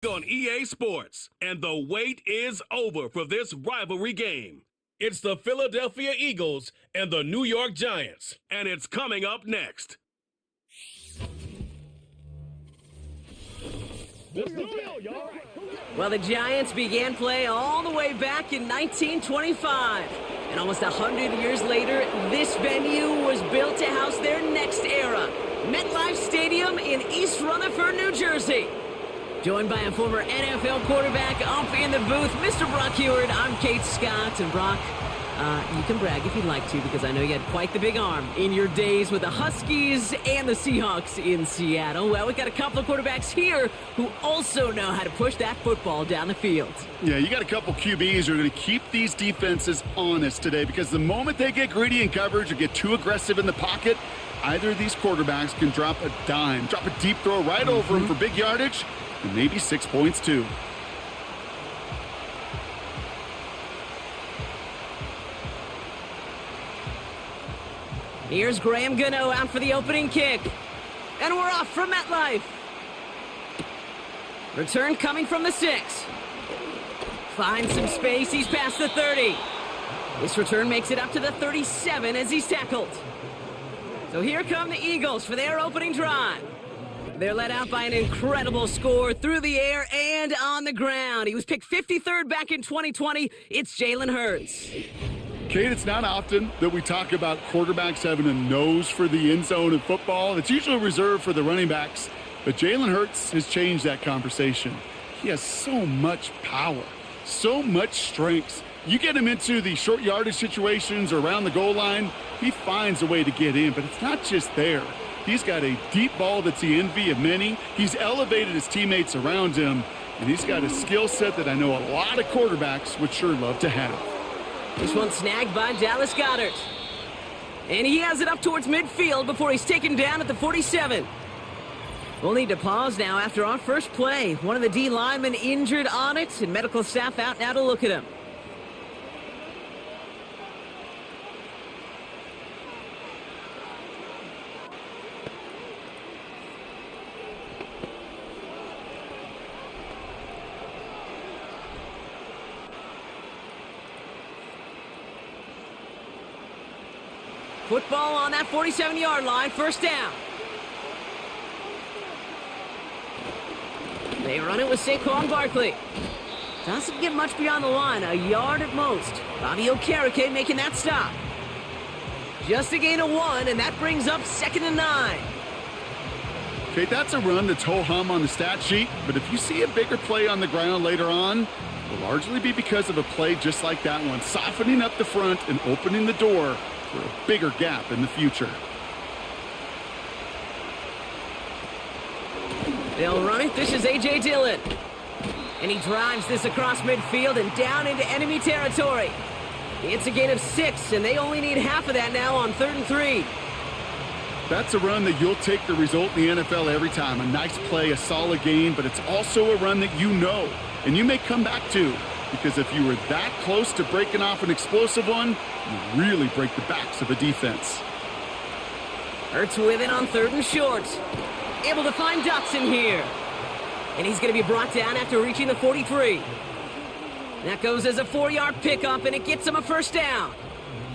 On EA Sports, and the wait is over for this rivalry game. It's the Philadelphia Eagles and the New York Giants, and it's coming up next. Well, the Giants began play all the way back in 1925. And almost 100 years later, this venue was built to house their next era. MetLife Stadium in East Rutherford, New Jersey. Joined by a former NFL quarterback up in the booth, Mr. Brock Heward. I'm Kate Scott. And Brock, you can brag if you'd like to, because I know you had quite the big arm in your days with the Huskies and the Seahawks in Seattle. Well, we've got a couple of quarterbacks here who also know how to push that football down the field. Yeah, you got a couple QBs who are going to keep these defenses honest today, because the moment they get greedy in coverage or get too aggressive in the pocket, either of these quarterbacks can drop a dime, drop a deep throw right over them for big yardage, and maybe 6 points too. Here's Graham Gano out for the opening kick. And we're off from MetLife. Return coming from the 6. Finds some space. He's past the 30. This return makes it up to the 37 as he's tackled. So here come the Eagles for their opening drive. They're led out by an incredible score through the air and on the ground. He was picked 53rd back in 2020. It's Jalen Hurts. Kate, it's not often that we talk about quarterbacks having a nose for the end zone in football. It's usually reserved for the running backs. But Jalen Hurts has changed that conversation. He has so much power, so much strength. You get him into the short yardage situations or around the goal line, he finds a way to get in. But it's not just there. He's got a deep ball that's the envy of many. He's elevated his teammates around him. And he's got a skill set that I know a lot of quarterbacks would sure love to have. This one snagged by Dallas Goedert. And he has it up towards midfield before he's taken down at the 47. We'll need to pause now after our first play. One of the D linemen injured on it, and medical staff out now to look at him. Football on that 47-yard line, first down. They run it with Saquon Barkley. Doesn't get much beyond the line, a yard at most. Bobby Okereke making that stop. Just a gain of 1, and that brings up 2nd and 9. Okay, that's a run that's ho-hum on the stat sheet, but if you see a bigger play on the ground later on, it'll largely be because of a play just like that one, softening up the front and opening the door for a bigger gap in the future. They'll run it. This is A.J. Dillon. And he drives this across midfield and down into enemy territory. It's a gain of 6, and they only need half of that now on 3rd and 3. That's a run that you'll take the result in the NFL every time. A nice play, a solid gain, but it's also a run that you know and you may come back to. Because if you were that close to breaking off an explosive one, you really break the backs of a defense. Hurts with it on 3rd and short. Able to find Dotson here. And he's going to be brought down after reaching the 43. That goes as a 4-yard pickup, and it gets him a first down.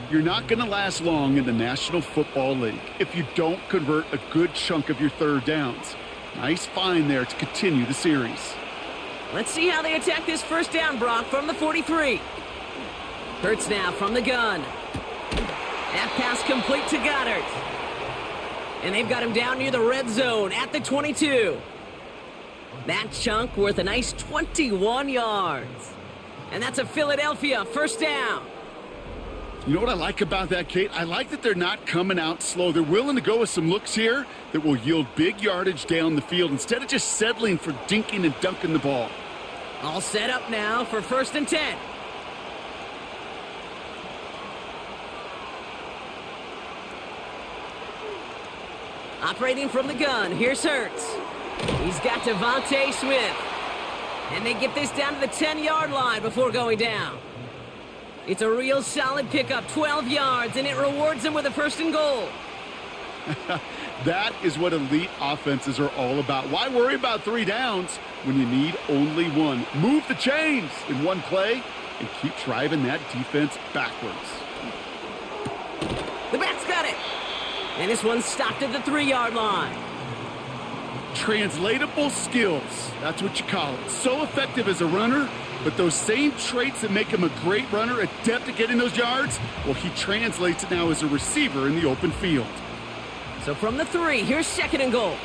You're not going to last long in the National Football League if you don't convert a good chunk of your 3rd downs. Nice find there to continue the series. Let's see how they attack this first down, Brock, from the 43. Hurts now from the gun. That pass complete to Goedert. And they've got him down near the red zone at the 22. That chunk worth a nice 21 yards. And that's a Philadelphia first down. You know what I like about that, Kate? I like that they're not coming out slow. They're willing to go with some looks here that will yield big yardage down the field instead of just settling for dinking and dunking the ball. All set up now for 1st and 10. Operating from the gun, here's Hurts. He's got Devontae Smith. And they get this down to the 10-yard line before going down. It's a real solid pickup, 12 yards, and it rewards them with a 1st and goal. That is what elite offenses are all about. Why worry about 3 downs when you need only 1? Move the chains in one play and keep driving that defense backwards. The back's got it. And this one stopped at the 3-yard line. Translatable skills, that's what you call it. So effective as a runner, but those same traits that make him a great runner, adept at getting those yards, well, he translates it now as a receiver in the open field. So from the 3, here's 2nd and goal.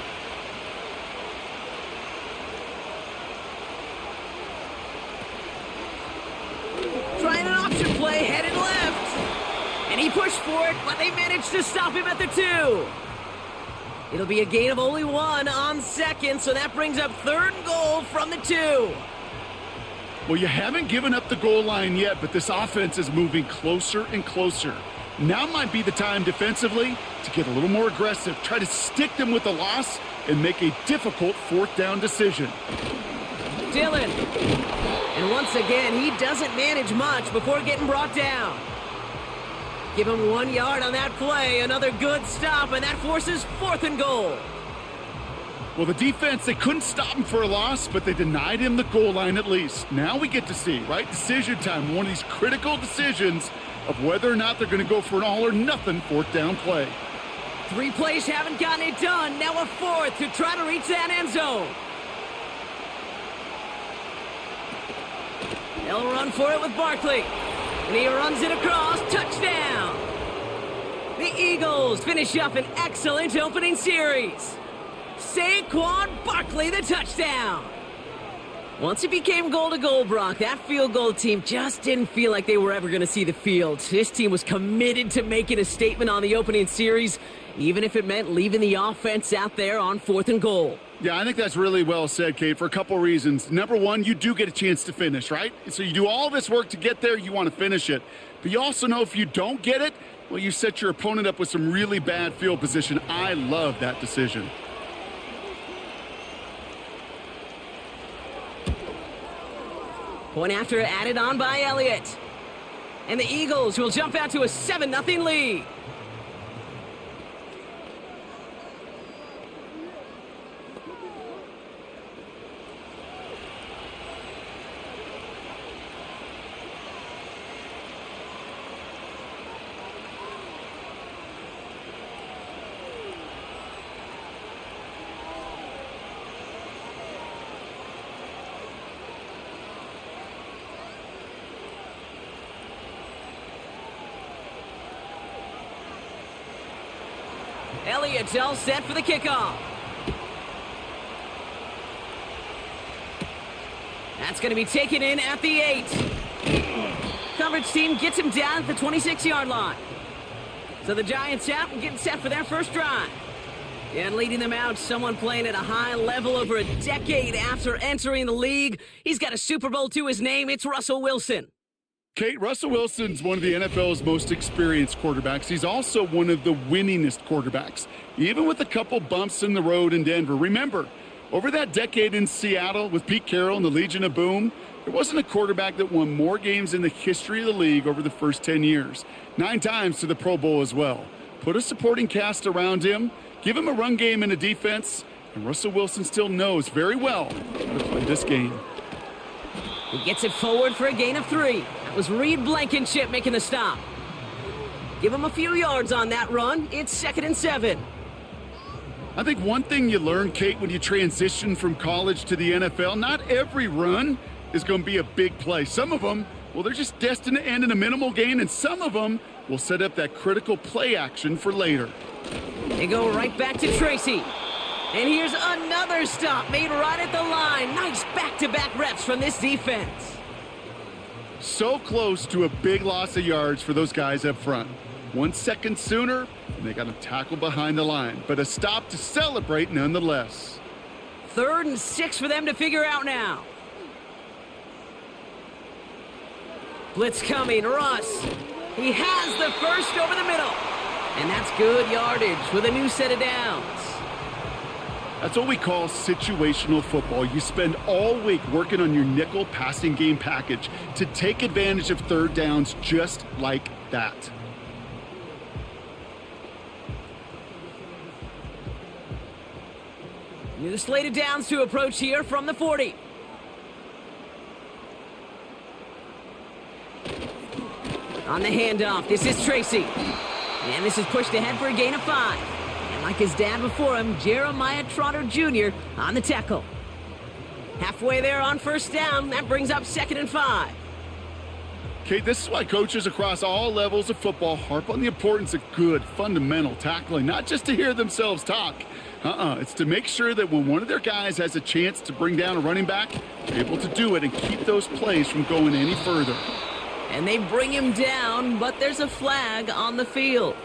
Trying an option play, headed left. And he pushed for it, but they managed to stop him at the 2. It'll be a gain of only 1 on 2nd, so that brings up 3rd and goal from the 2. Well, you haven't given up the goal line yet, but this offense is moving closer and closer. Now might be the time defensively to get a little more aggressive, try to stick them with the loss, and make a difficult 4th down decision. Jalen. And once again, he doesn't manage much before getting brought down. Give him 1 yard on that play. Another good stop, and that forces 4th and goal. Well, the defense, they couldn't stop him for a loss, but they denied him the goal line at least. Now we get to see, right? Decision time, one of these critical decisions of whether or not they're going to go for an all-or-nothing 4th down play. 3 plays haven't gotten it done. Now a 4th to try to reach that end zone. They'll run for it with Barkley. And he runs it across. Touchdown! The Eagles finish up an excellent opening series. Saquon Barkley, the touchdown. Once it became goal-to-goal, Brock, that field goal team just didn't feel like they were ever going to see the field. This team was committed to making a statement on the opening series, even if it meant leaving the offense out there on 4th and goal. Yeah, I think that's really well said, Kate, for a couple reasons. Number one, you do get a chance to finish, right? So you do all this work to get there, you want to finish it. But you also know if you don't get it, well, you set your opponent up with some really bad field position. I love that decision. Point after added on by Elliott. And the Eagles will jump out to a 7-0 lead. Elliott's all set for the kickoff. That's going to be taken in at the 8. Coverage team gets him down at the 26-yard line. So the Giants out and getting set for their first drive. And leading them out, someone playing at a high level over a decade after entering the league. He's got a Super Bowl to his name. It's Russell Wilson. Kate, Russell Wilson's one of the NFL's most experienced quarterbacks. He's also one of the winningest quarterbacks, even with a couple bumps in the road in Denver. Remember, over that decade in Seattle with Pete Carroll and the Legion of Boom, there wasn't a quarterback that won more games in the history of the league over the first 10 years. 9 times to the Pro Bowl as well. Put a supporting cast around him, give him a run game and a defense, and Russell Wilson still knows very well how to play this game. He gets it forward for a gain of 3. That was Reed Blankenship making the stop. Give him a few yards on that run. It's 2nd and 7. I think one thing you learn, Kate, when you transition from college to the NFL, not every run is going to be a big play. Some of them, well, they're just destined to end in a minimal gain, and some of them will set up that critical play action for later. They go right back to Tracy. And here's another stop made right at the line. Nice back-to-back reps from this defense. So close to a big loss of yards for those guys up front. 1 second sooner, and they got to tackle behind the line. But a stop to celebrate nonetheless. 3rd and 6 for them to figure out now. Blitz coming, Russ. He has the first over the middle. And that's good yardage with a new set of downs. That's what we call situational football. You spend all week working on your nickel passing game package to take advantage of 3rd downs just like that. New slated downs to approach here from the 40. On the handoff, this is Tracy. And this is pushed ahead for a gain of 5. And like his dad before him, Jeremiah Trotter Jr. on the tackle. Halfway there on first down, that brings up 2nd and 5. Okay, this is why coaches across all levels of football harp on the importance of good, fundamental tackling, not just to hear themselves talk. It's to make sure that when one of their guys has a chance to bring down a running back, they're able to do it and keep those plays from going any further. And they bring him down, but there's a flag on the field.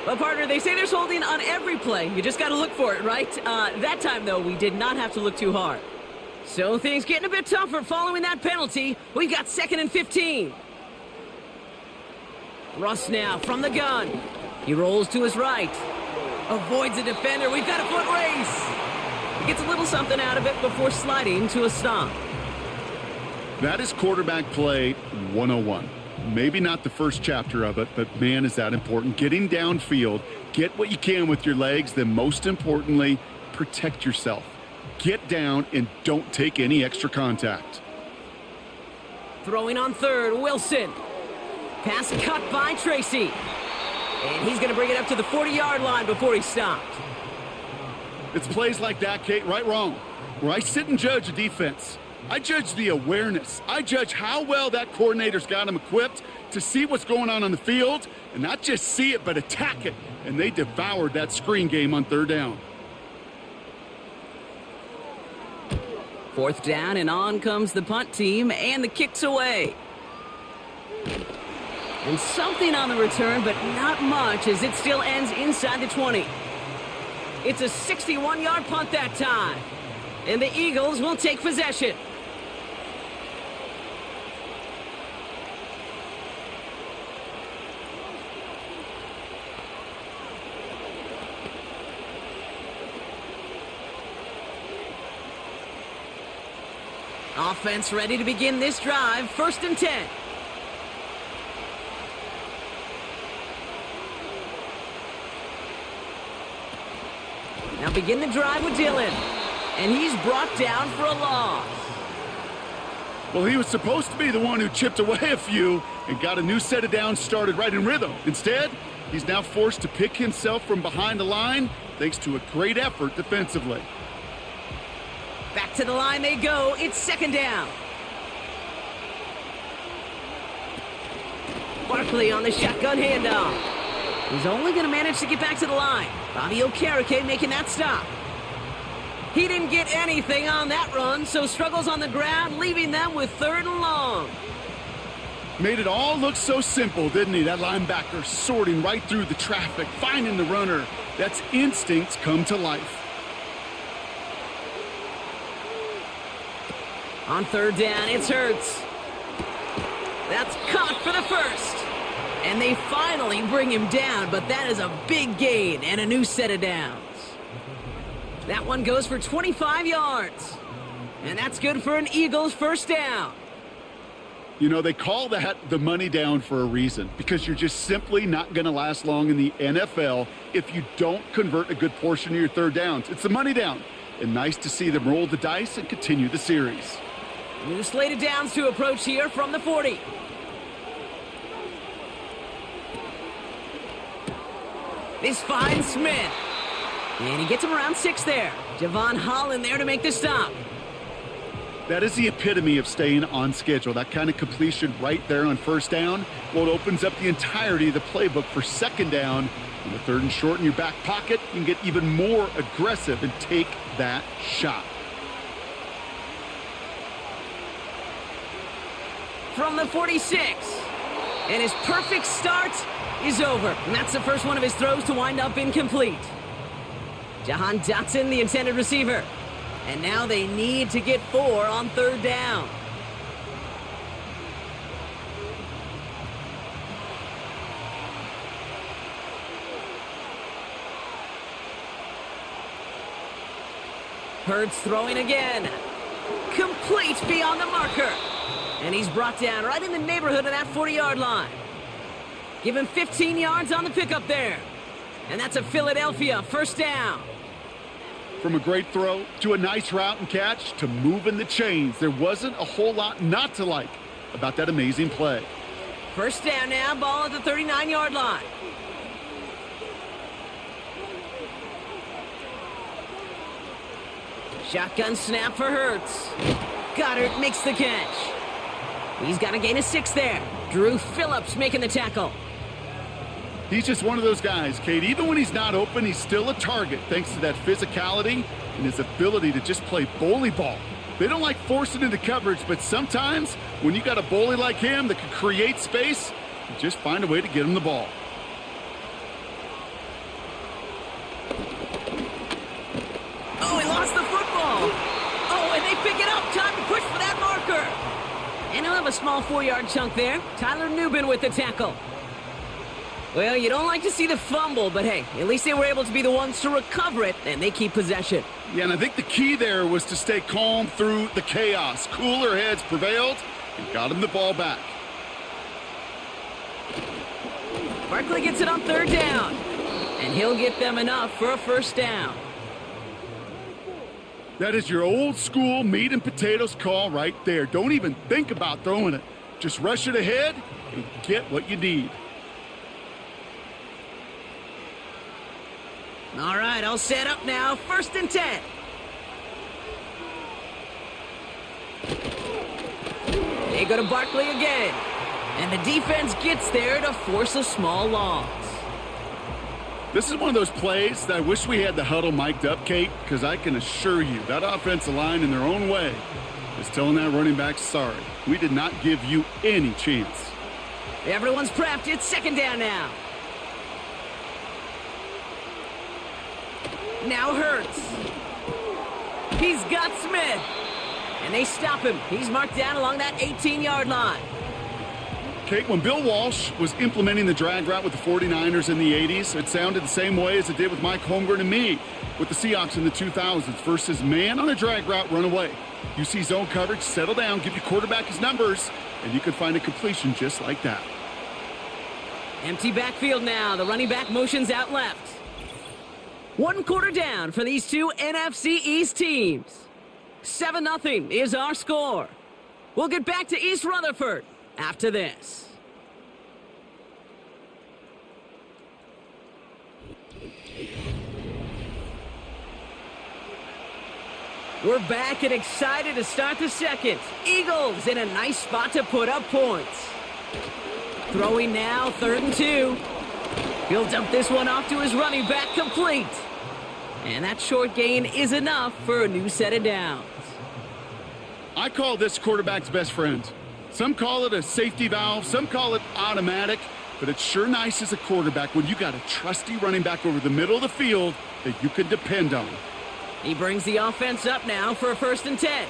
Well, partner, they say there's holding on every play. You just got to look for it, right? That time, though, we did not have to look too hard. So things getting a bit tougher following that penalty. We've got 2nd and 15. Russ now from the gun. He rolls to his right. Avoids a defender. We've got a foot race. He gets a little something out of it before sliding to a stop. That is quarterback play 101. Maybe not the first chapter of it, but man, is that important. Getting downfield, get what you can with your legs, then most importantly, protect yourself. Get down and don't take any extra contact. Throwing on third, Wilson. Pass cut by Tracy. And he's going to bring it up to the 40-yard line before he stopped. It's plays like that, Kate, right, wrong, where I sit and judge a defense. I judge the awareness. I judge how well that coordinator's got him equipped to see what's going on the field, and not just see it, but attack it. And they devoured that screen game on third down. 4th down, and on comes the punt team, and the kick's away. And something on the return, but not much, as it still ends inside the 20. It's a 61-yard punt that time. And the Eagles will take possession. Offense ready to begin this drive. 1st and 10. Now begin the drive with Dylan. And he's brought down for a loss. Well, he was supposed to be the one who chipped away a few and got a new set of downs started right in rhythm. Instead, he's now forced to pick himself from behind the line thanks to a great effort defensively. Back to the line they go. It's 2nd down. Barkley on the shotgun handoff. He's only going to manage to get back to the line. Bobby Okereke making that stop. He didn't get anything on that run, so struggles on the ground, leaving them with 3rd and long. Made it all look so simple, didn't he? That linebacker sorting right through the traffic, finding the runner. That's instincts come to life. On 3rd down, it's Hurts. That's caught for the 1st. And they finally bring him down, but that is a big gain and a new set of downs. That one goes for 25 yards. And that's good for an Eagles 1st down. You know, they call that the money down for a reason, because you're just simply not going to last long in the NFL if you don't convert a good portion of your 3rd downs. It's the money down. And nice to see them roll the dice and continue the series. New slated downs to approach here from the 40. This finds Smith. And he gets him around 6 there. Javon Holland there to make the stop. That is the epitome of staying on schedule. That kind of completion right there on 1st down. Well, it opens up the entirety of the playbook for 2nd down. On the 3rd and short in your back pocket, you can get even more aggressive and take that shot. From the 46. And his perfect start is over. And that's the first one of his throws to wind up incomplete. Jahan Dotson, the intended receiver. And now they need to get 4 on 3rd down. Hurts throwing again. Complete beyond the marker. And he's brought down right in the neighborhood of that 40-yard line. Give him 15 yards on the pickup there. And that's a Philadelphia first down. From a great throw to a nice route and catch to moving the chains, there wasn't a whole lot not to like about that amazing play. First down now, ball at the 39-yard line. Shotgun snap for Hurts. Goddard makes the catch. He's got a gain of 6 there. Drew Phillips making the tackle. He's just one of those guys, Kate. Even when he's not open, he's still a target thanks to that physicality and his ability to just play bully ball. They don't like forcing into coverage, but sometimes when you got a bully like him that can create space, you just find a way to get him the ball. Oh, he lost the football. Oh, and they pick it up. Time to push for that marker. And he'll have a small 4-yard chunk there. Tyler Nubin with the tackle. Well, you don't like to see the fumble, but hey, at least they were able to be the ones to recover it, and they keep possession. Yeah, and I think the key there was to stay calm through the chaos. Cooler heads prevailed and got him the ball back. Barkley gets it on 3rd down, and he'll get them enough for a first down. That is your old school meat and potatoes call right there. Don't even think about throwing it. Just rush it ahead and get what you need. All right, all set up now. 1st and 10. They go to Barkley again. And the defense gets there to force a small loss. This is one of those plays that I wish we had the huddle mic'd up, Kate, because I can assure you that offensive line in their own way is telling that running back, sorry, we did not give you any chance. Everyone's prepped. It's 2nd down now. Now Hurts. He's got Smith. And they stop him. He's marked down along that 18-yard line. Kate, when Bill Walsh was implementing the drag route with the 49ers in the 80s, it sounded the same way as it did with Mike Holmgren and me with the Seahawks in the 2000s versus man on a drag route, run away. You see zone coverage, settle down, give your quarterback his numbers, and you can find a completion just like that. Empty backfield now. The running back motions out left. 1 quarter down for these two NFC East teams. 7-0 is our score. We'll get back to East Rutherford after this. We're back and excited to start the second. Eagles in a nice spot to put up points. Throwing now, 3rd and 2. He'll dump this one off to his running back, complete. And that short gain is enough for a new set of downs. I call this quarterback's best friend. Some call it a safety valve, some call it automatic, but it's sure nice as a quarterback when you got a trusty running back over the middle of the field that you can depend on. He brings the offense up now for a 1st and 10.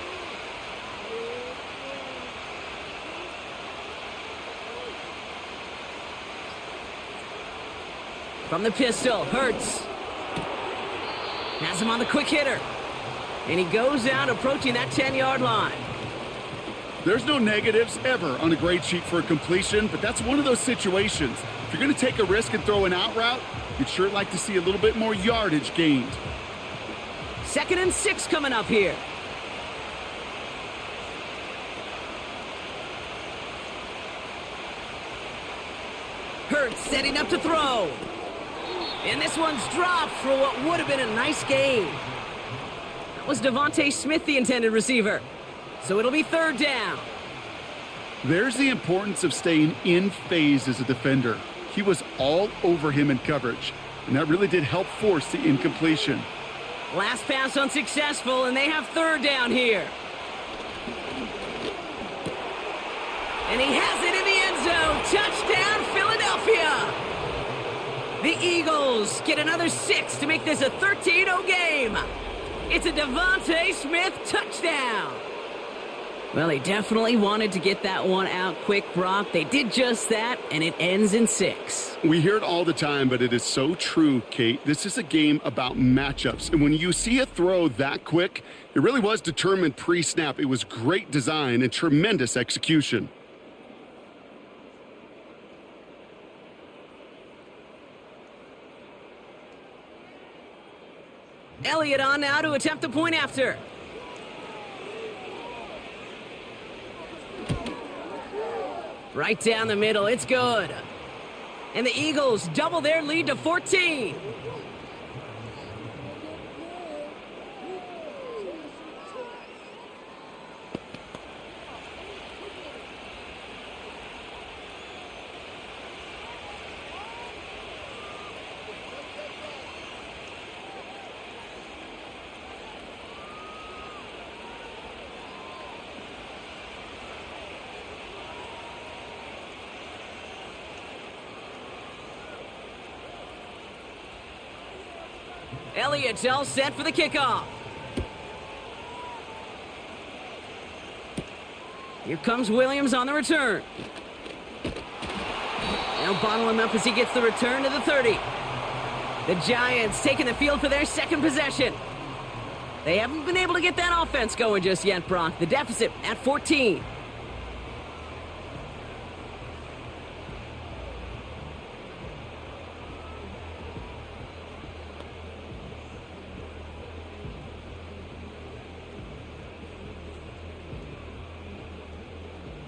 From the pistol, Hurts. Has him on the quick hitter. And he goes out approaching that 10-yard line. There's no negatives ever on a grade sheet for a completion, but that's one of those situations. If you're going to take a risk and throw an out route, you'd sure like to see a little bit more yardage gained. 2nd and 6 coming up here. Hurts setting up to throw. And this one's dropped for what would have been a nice gain. That was Devontae Smith, the intended receiver. So it'll be 3rd down. There's the importance of staying in phase as a defender. He was all over him in coverage, and that really did help force the incompletion. Last pass unsuccessful, and they have 3rd down here. And he has it in the end zone. Touchdown, Philadelphia. The Eagles get another 6 to make this a 13-0 game. It's a Devontae Smith touchdown. Well, they definitely wanted to get that one out quick, Brock. They did just that, and it ends in 6. We hear it all the time, but it is so true, Kate. This is a game about matchups. And when you see a throw that quick, it really was determined pre-snap. It was great design and tremendous execution. Elliott on now to attempt the point after. Right down the middle, it's good. And the Eagles double their lead to 14. Elliott's all set for the kickoff. Here comes Williams on the return. They'll bottle him up as he gets the return to the 30. The Giants taking the field for their second possession. They haven't been able to get that offense going just yet, Brock. The deficit at 14.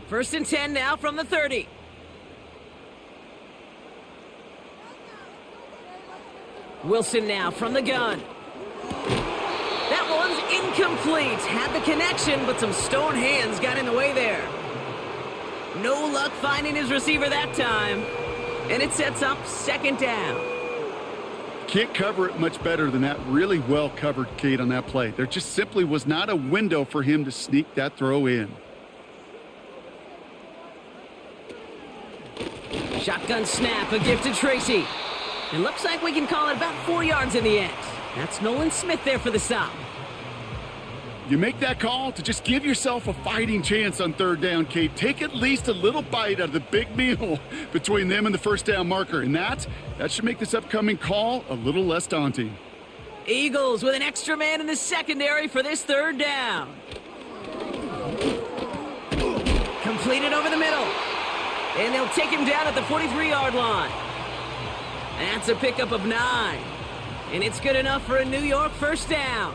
First and 10 now from the 30. Wilson now from the gun. That one's incomplete. Had the connection, but some stone hands got in the way there. No luck finding his receiver that time. And it sets up second down. Can't cover it much better than that. Really well covered, Kate, on that play. There just simply was not a window for him to sneak that throw in. Shotgun snap, a gift to Tracy. It looks like we can call it about 4 yards in the end. That's Nolan Smith there for the stop. You make that call to just give yourself a fighting chance on third down, Kate. Take at least a little bite out of the big meal between them and the first down marker. And that should make this upcoming call a little less daunting. Eagles with an extra man in the secondary for this third down. Completed over the middle. And they'll take him down at the 43-yard line. That's a pickup of 9. And it's good enough for a New York first down.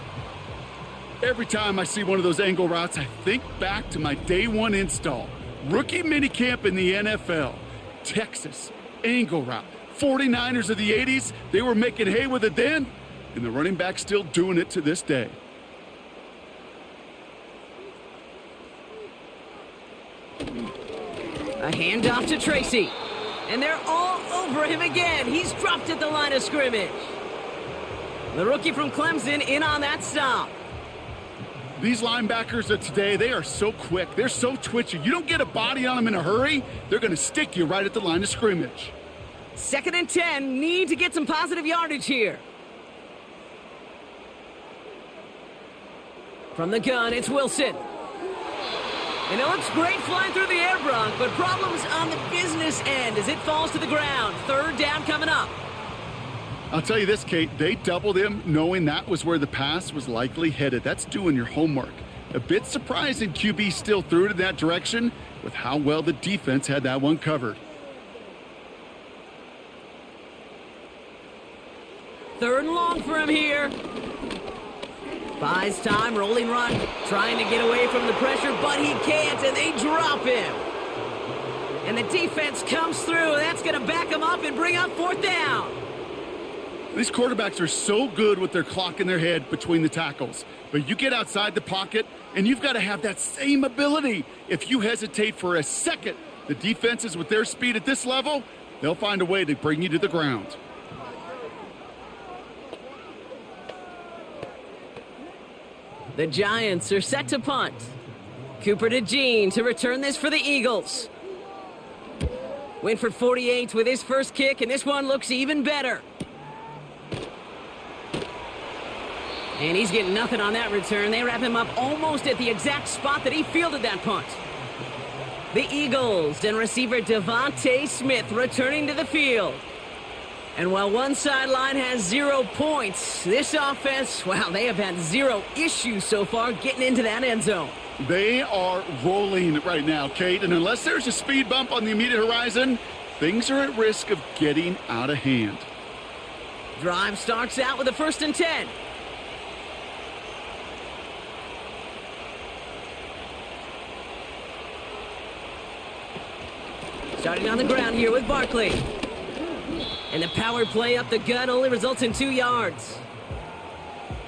Every time I see one of those angle routes, I think back to my day one install. Rookie minicamp in the NFL. Texas, angle route. 49ers of the 80s, they were making hay with it then, and the running back's still doing it to this day. A handoff to Tracy. And they're all over him again. He's dropped at the line of scrimmage. The rookie from Clemson in on that stop. These linebackers of today, they are so quick. They're so twitchy. You don't get a body on them in a hurry, they're going to stick you right at the line of scrimmage. Second and 10. Need to get some positive yardage here. From the gun, it's Wilson. And it looks great flying through the air, Bronk, but problems on the business end as it falls to the ground. Third down coming up. I'll tell you this, Kate, they doubled him knowing that was where the pass was likely headed. That's doing your homework. A bit surprising QB still threw it in that direction with how well the defense had that one covered. Third and long for him here. Buys time, rolling run, trying to get away from the pressure, but he can't, and they drop him. And the defense comes through. That's going to back him up and bring up fourth down. These quarterbacks are so good with their clock in their head between the tackles. But you get outside the pocket, and you've got to have that same ability. If you hesitate for a second, the defenses with their speed at this level, they'll find a way to bring you to the ground. The Giants are set to punt. Cooper to Jean to return this for the Eagles. Winford 48 with his first kick, and this one looks even better. And he's getting nothing on that return. They wrap him up almost at the exact spot that he fielded that punt. The Eagles and receiver Devontae Smith returning to the field. And while one sideline has 0 points, this offense, wow, they have had 0 issues so far getting into that end zone. They are rolling right now, Kate, and unless there's a speed bump on the immediate horizon, things are at risk of getting out of hand. Drive starts out with a first and 10. Starting on the ground here with Barkley. And the power play up the gut only results in 2 yards.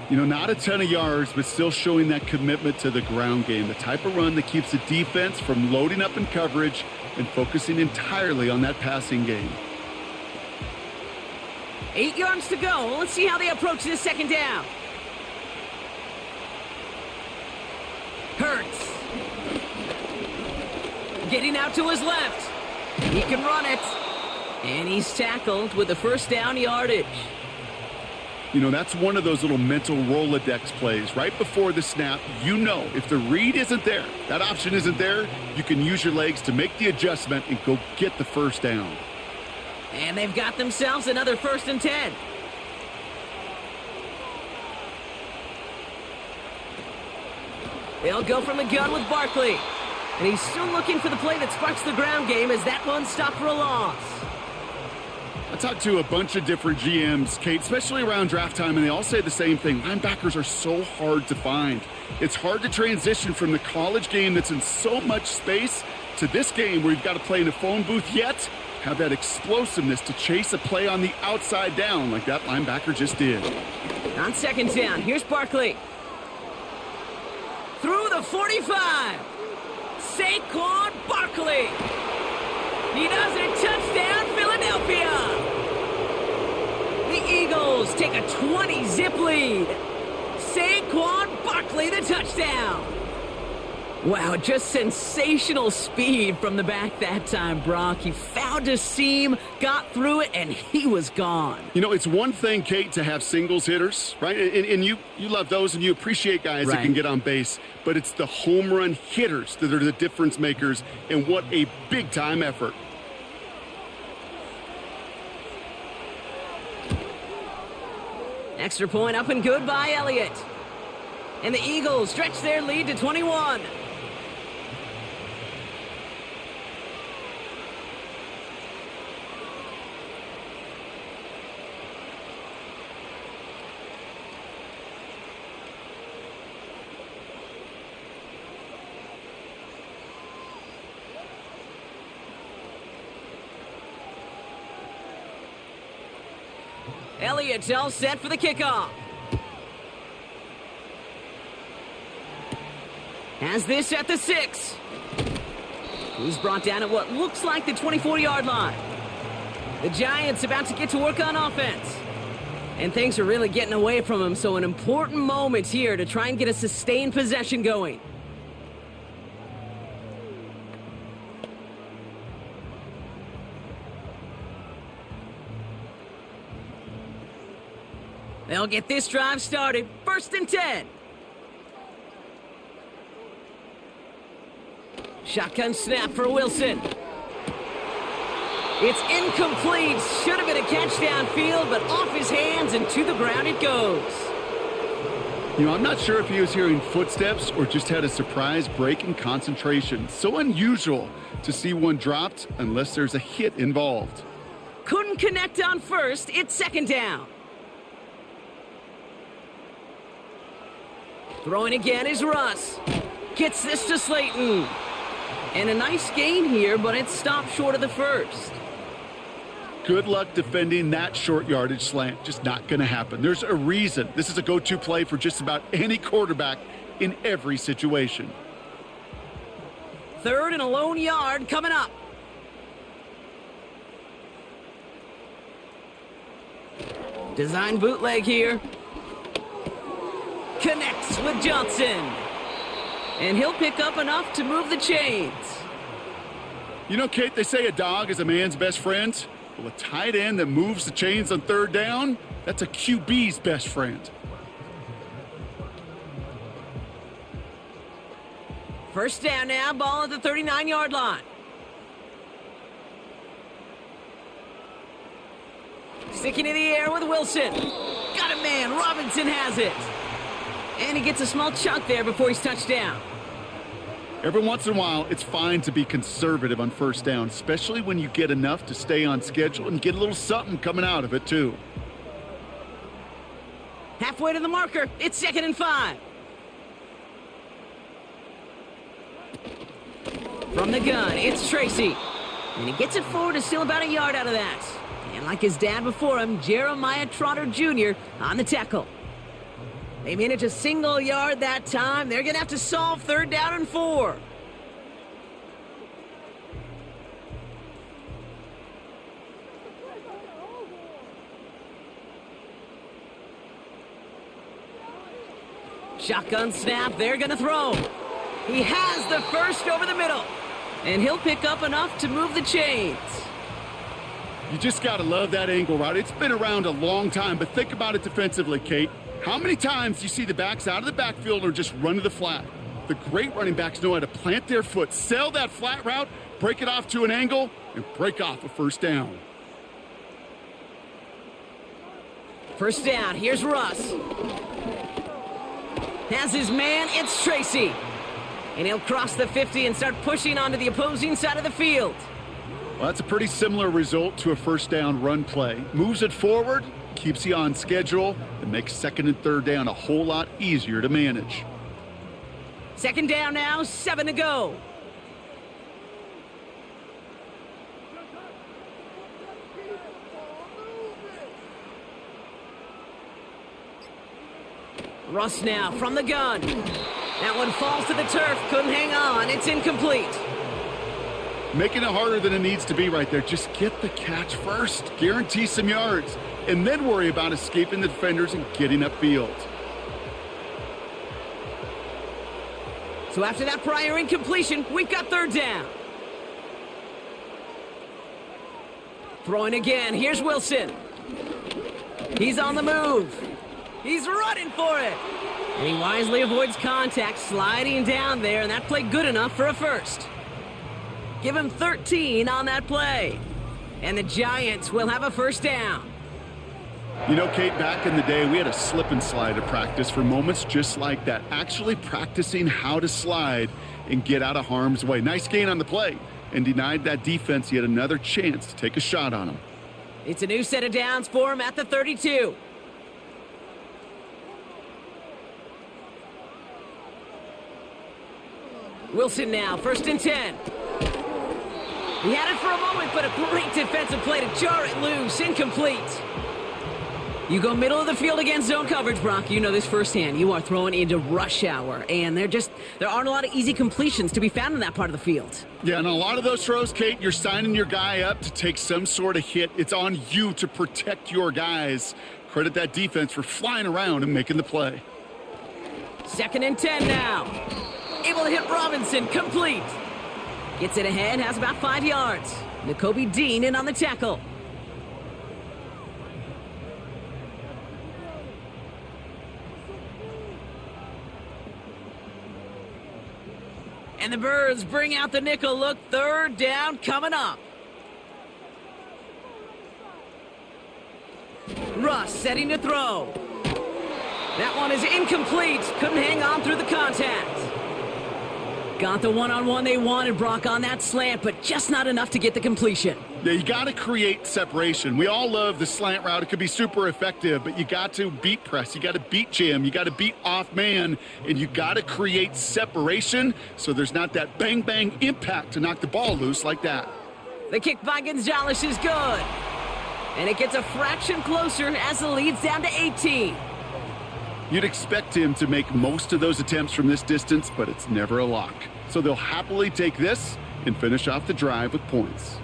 You know, not a ton of yards, but still showing that commitment to the ground game. The type of run that keeps the defense from loading up in coverage and focusing entirely on that passing game. 8 yards to go. Let's see how they approach this second down. Hurts. Getting out to his left. He can run it. And he's tackled with the first down yardage. You know, that's one of those little mental Rolodex plays. Right before the snap, you know if the read isn't there, that option isn't there, you can use your legs to make the adjustment and go get the first down. And they've got themselves another 1st and 10. They'll go from the gun with Barkley. And he's still looking for the play that sparks the ground game as that one stopped for a loss. I talked to a bunch of different GMs, Kate, especially around draft time, and they all say the same thing. Linebackers are so hard to find. It's hard to transition from the college game that's in so much space to this game where you've got to play in a phone booth, yet have that explosiveness to chase a play on the outside down like that linebacker just did. On second down, here's Barkley. Through the 45. Saquon Barkley. He does it. Touchdown, Philadelphia. The Eagles take a 20-zip lead. Saquon Barkley, the touchdown. Wow, just sensational speed from the back that time, Brock. He found a seam, got through it, and he was gone. You know, it's one thing, Kate, to have singles hitters, right? And you love those and you appreciate guys that can get on base. But it's the home run hitters that are the difference makers, and what a big-time effort. Extra point up and good by Elliott. And the Eagles stretch their lead to 21. Elliott's all set for the kickoff. Has this at the 6. He's brought down at what looks like the 24-yard line. The Giants about to get to work on offense. And things are really getting away from him, so an important moment here to try and get a sustained possession going. They'll get this drive started. 1st and 10. Shotgun snap for Wilson. It's incomplete. Should have been a catch downfield, but off his hands and to the ground it goes. You know, I'm not sure if he was hearing footsteps or just had a surprise break in concentration. So unusual to see one dropped unless there's a hit involved. Couldn't connect on 1st. It's 2nd down. Throwing again is Russ. Gets this to Slayton. And a nice gain here, but it's stopped short of the 1st. Good luck defending that short yardage slant. Just not going to happen. There's a reason. This is a go-to play for just about any quarterback in every situation. 3rd and a lone yard coming up. Design bootleg here. Connects with Johnson. And he'll pick up enough to move the chains. You know, Kate, they say a dog is a man's best friend. Well, a tight end that moves the chains on 3rd down, that's a QB's best friend. First down now, ball at the 39-yard line. Sticking in the air with Wilson. Got a man, Robinson has it. And he gets a small chunk there before he's touched down. Every once in a while, it's fine to be conservative on 1st down, especially when you get enough to stay on schedule and get a little something coming out of it, too. Halfway to the marker, it's 2nd and 5. From the gun, it's Tracy. And he gets it forward to steal about a yard out of that. And like his dad before him, Jeremiah Trotter Jr. on the tackle. They manage a single yard that time. They're going to have to solve 3rd down and 4. Shotgun snap, they're going to throw. He has the first over the middle. And he'll pick up enough to move the chains. You just got to love that angle route. It's been around a long time, but think about it defensively, Kate. How many times do you see the backs out of the backfield or just run to the flat? The great running backs know how to plant their foot, sell that flat route, break it off to an angle, and break off a 1st down. 1st down, here's Russ. Has his man, it's Tracy. And he'll cross the 50 and start pushing onto the opposing side of the field. Well, that's a pretty similar result to a 1st down run play. Moves it forward, keeps you on schedule, and makes 2nd and 3rd down a whole lot easier to manage. 2nd down now, 7 to go. Russ now from the gun. That one falls to the turf, couldn't hang on, it's incomplete. Making it harder than it needs to be right there. Just get the catch first, guarantee some yards, and then worry about escaping the defenders and getting upfield. So after that prior incompletion, we've got 3rd down. Throwing again, here's Wilson. He's on the move. He's running for it. And he wisely avoids contact, sliding down there, and that play good enough for a first. Give him 13 on that play. And the Giants will have a 1st down. You know, Kate, back in the day, we had a slip and slide at practice for moments just like that. Actually practicing how to slide and get out of harm's way. Nice gain on the play, and denied that defense yet another chance to take a shot on him. It's a new set of downs for him at the 32. Wilson now, 1st and 10. He had it for a moment, but a great defensive play to jar it loose. Incomplete. You go middle of the field against zone coverage, Brock. You know this firsthand. You are throwing into rush hour, and there aren't a lot of easy completions to be found in that part of the field. Yeah, and a lot of those throws, Kate, you're signing your guy up to take some sort of hit. It's on you to protect your guys. Credit that defense for flying around and making the play. 2nd and 10 now. Able to hit Robinson, complete. Gets it ahead, has about 5 yards. Nakobe Dean in on the tackle. And the Birds bring out the nickel look. 3rd down coming up. Russ setting to throw. That one is incomplete. Couldn't hang on through the contact. Got the one-on-one they wanted, Brock, on that slant, but just not enough to get the completion. Yeah, you got to create separation. We all love the slant route. It could be super effective, but you got to beat press. You got to beat jam. You got to beat off man, and you got to create separation so there's not that bang-bang impact to knock the ball loose like that. The kick by Gonzalez is good. And it gets a fraction closer as the lead's down to 18. You'd expect him to make most of those attempts from this distance, but it's never a lock. So they'll happily take this and finish off the drive with points.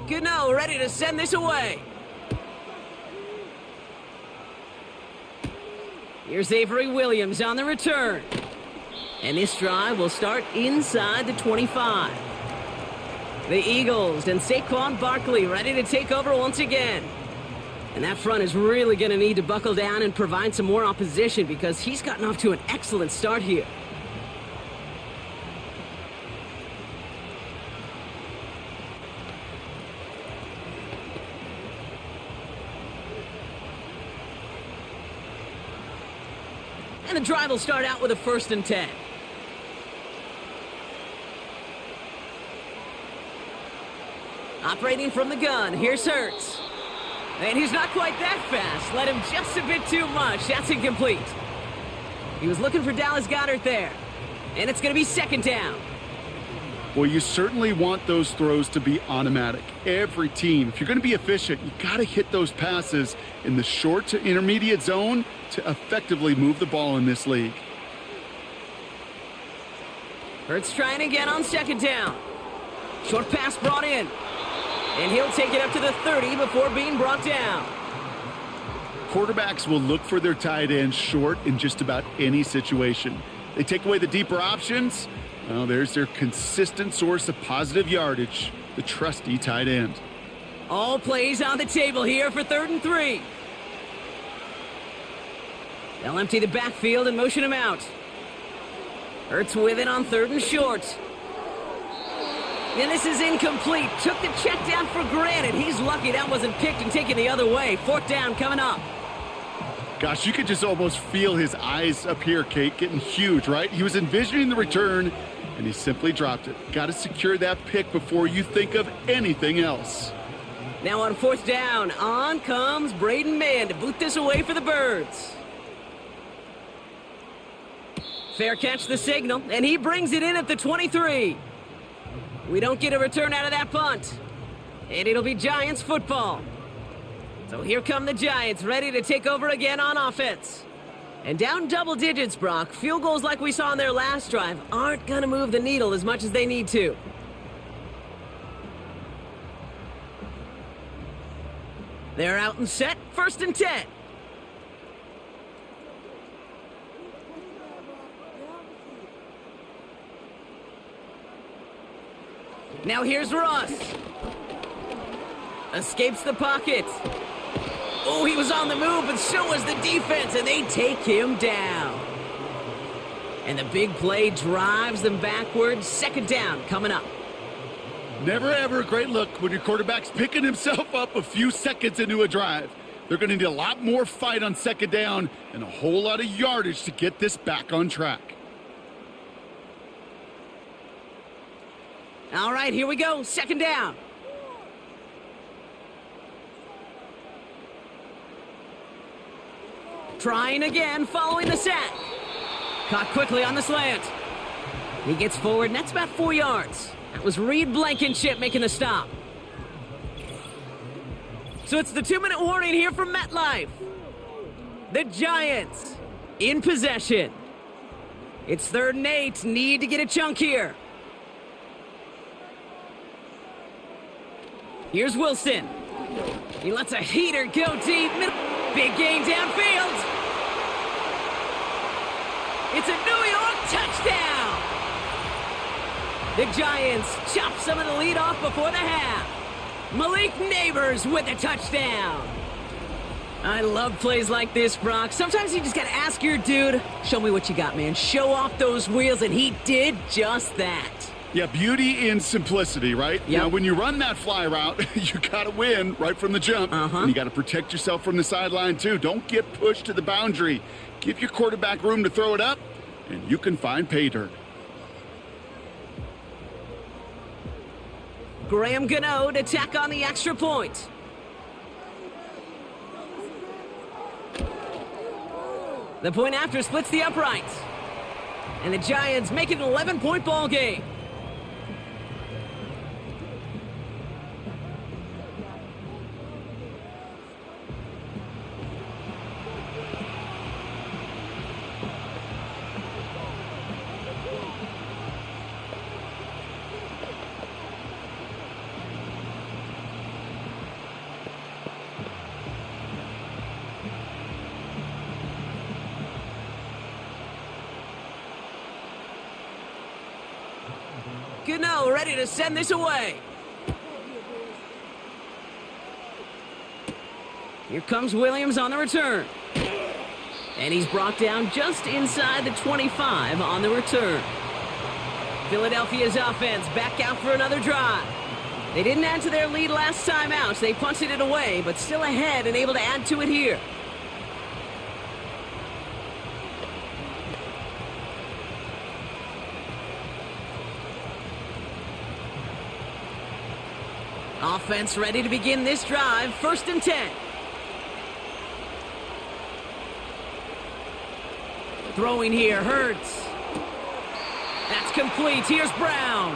Gano ready to send this away. Here's Avery Williams on the return. And this drive will start inside the 25. The Eagles and Saquon Barkley ready to take over once again. And that front is really going to need to buckle down and provide some more opposition because he's gotten off to an excellent start here. And the drive will start out with a 1st and 10. Operating from the gun, here's Hurts. And he's not quite that fast. Led him just a bit too much. That's incomplete. He was looking for Dallas Goedert there. And it's going to be second down. Well, you certainly want those throws to be automatic. Every team, if you're going to be efficient, you got to hit those passes in the short to intermediate zone to effectively move the ball in this league. Hurts trying again on second down. Short pass brought in. And he'll take it up to the 30 before being brought down. Quarterbacks will look for their tight end short in just about any situation. They take away the deeper options. Well, there's their consistent source of positive yardage, the trusty tight end. All plays on the table here for 3rd and 3. They'll empty the backfield and motion him out. Hurts with it on 3rd and short. And this is incomplete. Took the check down for granted. He's lucky that wasn't picked and taken the other way. 4th down coming up. Gosh, you could just almost feel his eyes up here, Kate, getting huge, right? He was envisioning the return, and he simply dropped it. Got to secure that pick before you think of anything else. Now on 4th down, on comes Braden Mann to boot this away for the Birds. Fair catch the signal, and he brings it in at the 23. We don't get a return out of that punt. And it'll be Giants football. So here come the Giants, ready to take over again on offense. And down double digits, Brock. Field goals like we saw on their last drive aren't going to move the needle as much as they need to. They're out and set, 1st and 10. Now here's Russ. Escapes the pocket. Oh, he was on the move, but so was the defense, and they take him down. And the big play drives them backwards. 2nd down coming up. Never ever a great look when your quarterback's picking himself up a few seconds into a drive. They're going to need a lot more fight on 2nd down and a whole lot of yardage to get this back on track. All right, here we go. 2nd down. Trying again, following the sack. Caught quickly on the slant. He gets forward, and that's about 4 yards. That was Reed Blankenship making the stop. So it's the 2-minute warning here from MetLife. The Giants in possession. It's 3rd and 8. Need to get a chunk here. Here's Wilson. He lets a heater go deep. Big gain downfield. It's a New York touchdown. The Giants chop some of the lead off before the half. Malik Neighbors with a touchdown. I love plays like this, Brock. Sometimes you just got to ask your dude, show me what you got, man. Show off those wheels, and he did just that. Yeah, beauty in simplicity, right? Yep. Now, when you run that fly route, you got to win right from the jump. And you got to protect yourself from the sideline, too. Don't get pushed to the boundary. Give your quarterback room to throw it up, and you can find pay dirt. Graham Gano to tack on the extra point. The point after splits the uprights. And the Giants make it an 11-point ball game. Gano ready to send this away. Here comes Williams on the return. And he's brought down just inside the 25 on the return. Philadelphia's offense back out for another drive. They didn't add to their lead last time out, so they punted it away, but still ahead and able to add to it here. Offense ready to begin this drive. 1st and 10. Throwing here, Hurts. That's complete. Here's Brown.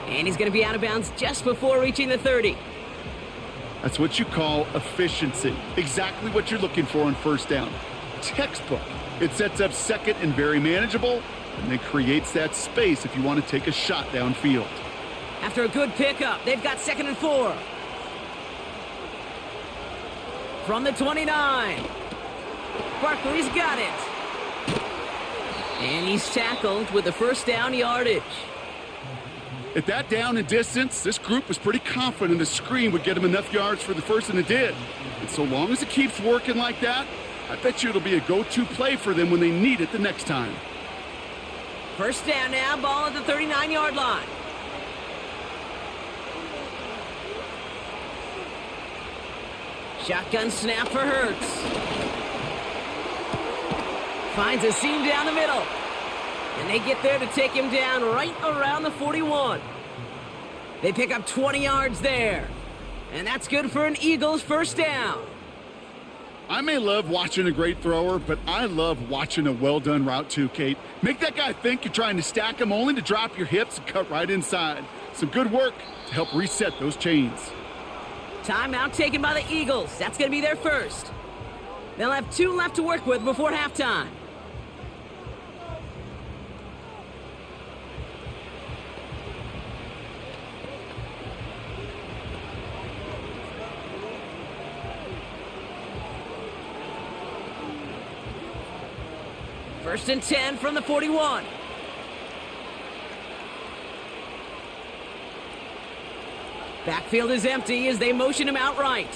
And he's going to be out of bounds just before reaching the 30. That's what you call efficiency. Exactly what you're looking for on 1st down. Textbook. It sets up 2nd and very manageable, and then creates that space if you want to take a shot downfield. After a good pickup, they've got 2nd and 4. From the 29. Barkley's got it. And he's tackled with the 1st down yardage. At that down and distance, this group was pretty confident the screen would get him enough yards for the 1st, and it did. And so long as it keeps working like that, I bet you it'll be a go-to play for them when they need it the next time. 1st down now, ball at the 39-yard line. Shotgun snap for Hurts. Finds a seam down the middle. And they get there to take him down right around the 41. They pick up 20 yards there. And that's good for an Eagles 1st down. I may love watching a great thrower, but I love watching a well-done route too, Kate. Make that guy think you're trying to stack him only to drop your hips and cut right inside. Some good work to help reset those chains. Timeout taken by the Eagles. That's going to be their 1st. They'll have 2 left to work with before halftime. First and 10 from the 41. Backfield is empty as they motion him outright.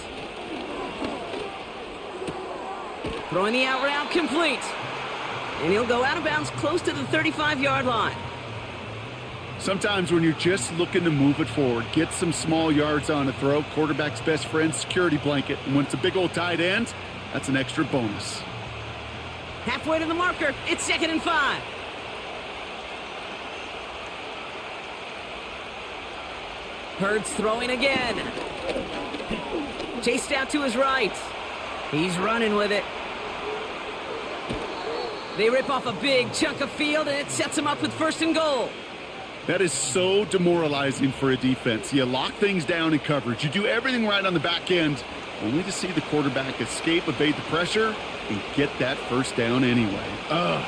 Throwing the out route complete. And he'll go out of bounds close to the 35-yard line. Sometimes when you're just looking to move it forward, get some small yards on a throw, quarterback's best friend, security blanket. And when it's a big old tight end, that's an extra bonus. Halfway to the marker, it's 2nd and 5. Hurts throwing again. Chased out to his right. He's running with it. They rip off a big chunk of field, and it sets him up with 1st and goal. That is so demoralizing for a defense. You lock things down in coverage. You do everything right on the back end, only to see the quarterback escape, evade the pressure, and get that 1st down anyway. Ugh.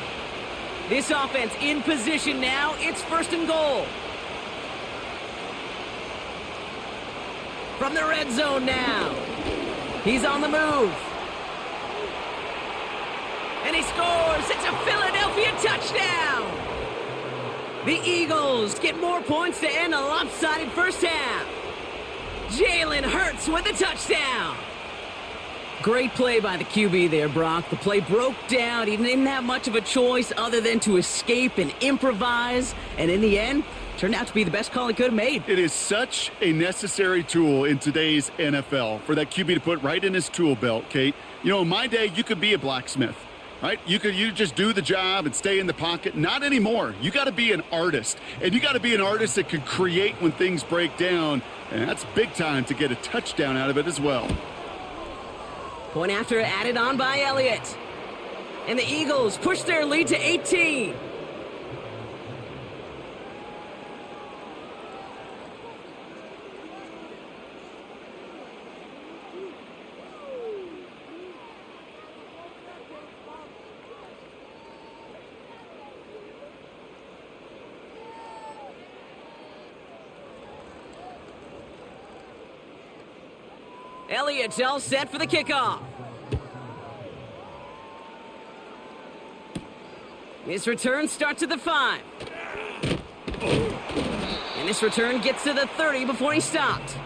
This offense in position now. It's 1st and goal. From the red zone now. He's on the move. And he scores. It's a Philadelphia touchdown. The Eagles get more points to end a lopsided 1st half. Jalen Hurts with a touchdown. Great play by the QB there, Brock. The play broke down. He didn't have much of a choice other than to escape and improvise. And in the end, turned out to be the best call he could have made. It is such a necessary tool in today's NFL for that QB to put right in his tool belt, Kate. You know, in my day, you could be a blacksmith, right? You just do the job and stay in the pocket. Not anymore. You got to be an artist. And you got to be an artist that can create when things break down. And that's big time to get a touchdown out of it as well. Point after added on by Elliott. And the Eagles push their lead to 18. Elliott's all set for the kickoff. This return starts at the 5. And this return gets to the 30 before he stopped.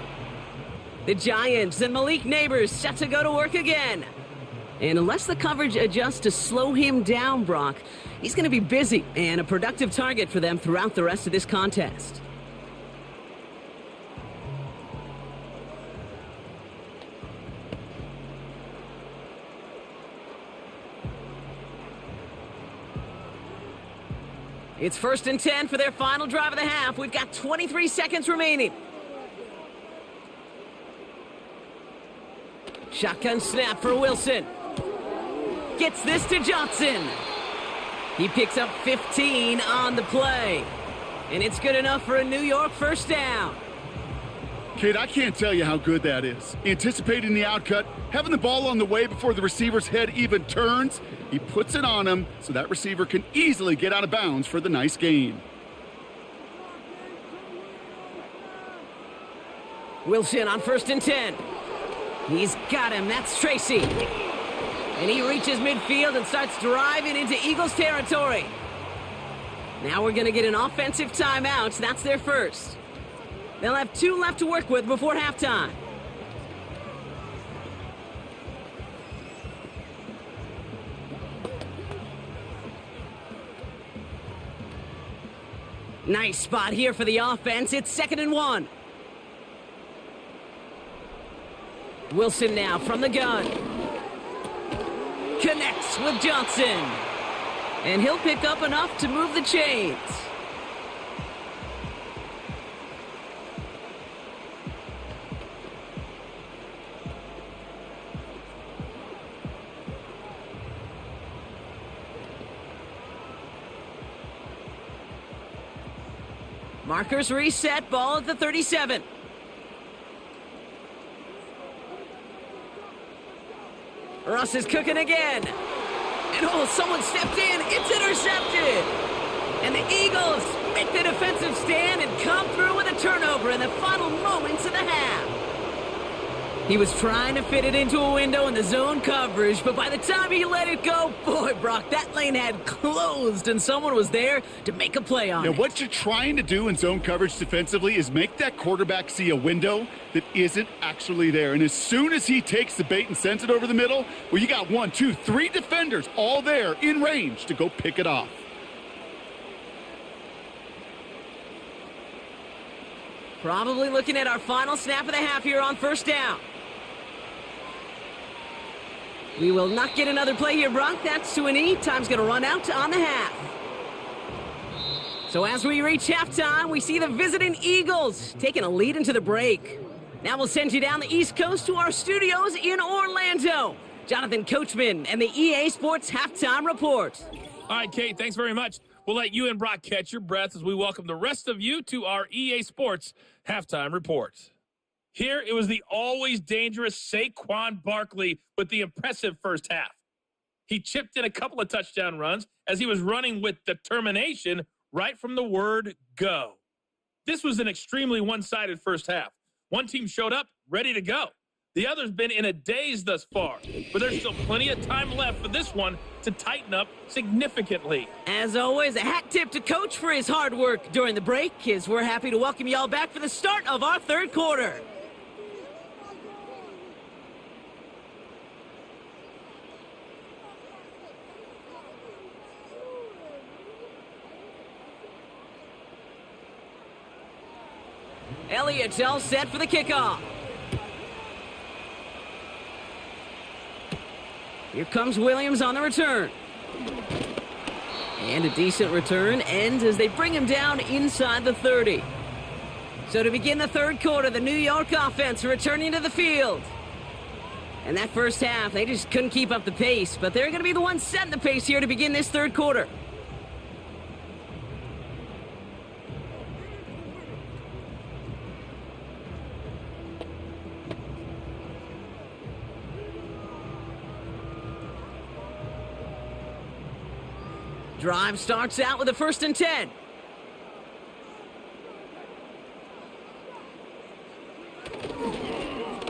The Giants and Malik Neighbors set to go to work again. And unless the coverage adjusts to slow him down, Brock, he's going to be busy and a productive target for them throughout the rest of this contest. It's 1st and 10 for their final drive of the half. We've got 23 seconds remaining. Shotgun snap for Wilson. Gets this to Johnson. He picks up 15 on the play. And it's good enough for a New York first down. Kid, I can't tell you how good that is. Anticipating the outcut, having the ball on the way before the receiver's head even turns. He puts it on him so that receiver can easily get out of bounds for the nice gain. Wilson on 1st and 10. He's got him. That's Tracy. And he reaches midfield and starts driving into Eagles territory. Now we're going to get an offensive timeout. That's their first. They'll have 2 left to work with before halftime. Nice spot here for the offense. It's 2nd and 1. Wilson now from the gun. Connects with Johnson. And he'll pick up enough to move the chains. Markers reset, ball at the 37. Russ is cooking again. And oh, someone stepped in. It's intercepted. And the Eagles make the defensive stand and come through with a turnover in the final moments of the half. He was trying to fit it into a window in the zone coverage, but by the time he let it go, boy, Brock, that lane had closed and someone was there to make a play on it. Now, what you're trying to do in zone coverage defensively is make that quarterback see a window that isn't actually there. And as soon as he takes the bait and sends it over the middle, well, you got 1, 2, 3 defenders all there in range to go pick it off. Probably looking at our final snap of the half here on 1st down. We will not get another play here, Brock. That's to an E. Time's going to run out on the half. So as we reach halftime, we see the visiting Eagles taking a lead into the break. Now we'll send you down the East Coast to our studios in Orlando. Jonathan Coachman and the EA Sports Halftime Report. All right, Kate, thanks very much. We'll let you and Brock catch your breath as we welcome the rest of you to our EA Sports Halftime Report. Here, it was the always dangerous Saquon Barkley with the impressive first half. He chipped in a couple of touchdown runs as he was running with determination right from the word go. This was an extremely one-sided first half. One team showed up ready to go. The other's been in a daze thus far, but there's still plenty of time left for this one to tighten up significantly. As always, a hat tip to Coach for his hard work during the break, as we're happy to welcome y'all back for the start of our 3rd quarter. Elliott's all set for the kickoff. Here comes Williams on the return. And a decent return ends as they bring him down inside the 30. So to begin the 3rd quarter, the New York offense returning to the field. And that first half, they just couldn't keep up the pace, but they're going to be the ones setting the pace here to begin this 3rd quarter. Drive starts out with a 1st and 10.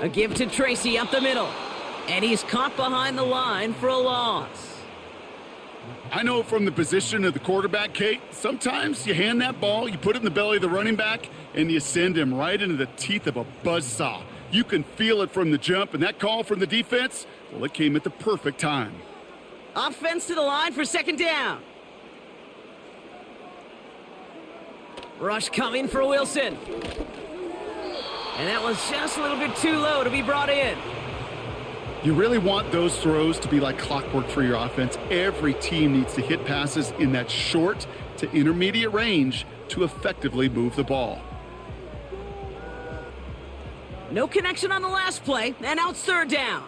A give to Tracy up the middle. And he's caught behind the line for a loss. I know from the position of the quarterback, Kate, sometimes you hand that ball, you put it in the belly of the running back, and you send him right into the teeth of a buzzsaw. You can feel it from the jump, and that call from the defense, well, it came at the perfect time. Offense to the line for 2nd down. Rush coming for Wilson. And that was just a little bit too low to be brought in. You really want those throws to be like clockwork for your offense. Every team needs to hit passes in that short to intermediate range to effectively move the ball. No connection on the last play, and now it's 3rd down.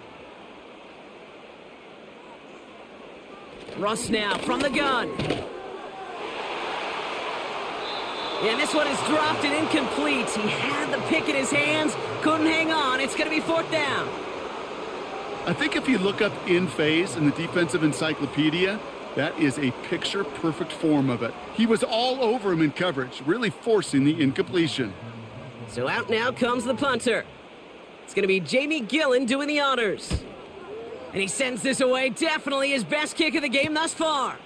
Russ now from the gun. And this one is dropped and incomplete. He had the pick in his hands, couldn't hang on. It's going to be 4th down. I think if you look up in phase in the defensive encyclopedia, that is a picture-perfect form of it. He was all over him in coverage, really forcing the incompletion. So out now comes the punter. It's going to be Jamie Gillen doing the honors. And he sends this away. Definitely his best kick of the game thus far.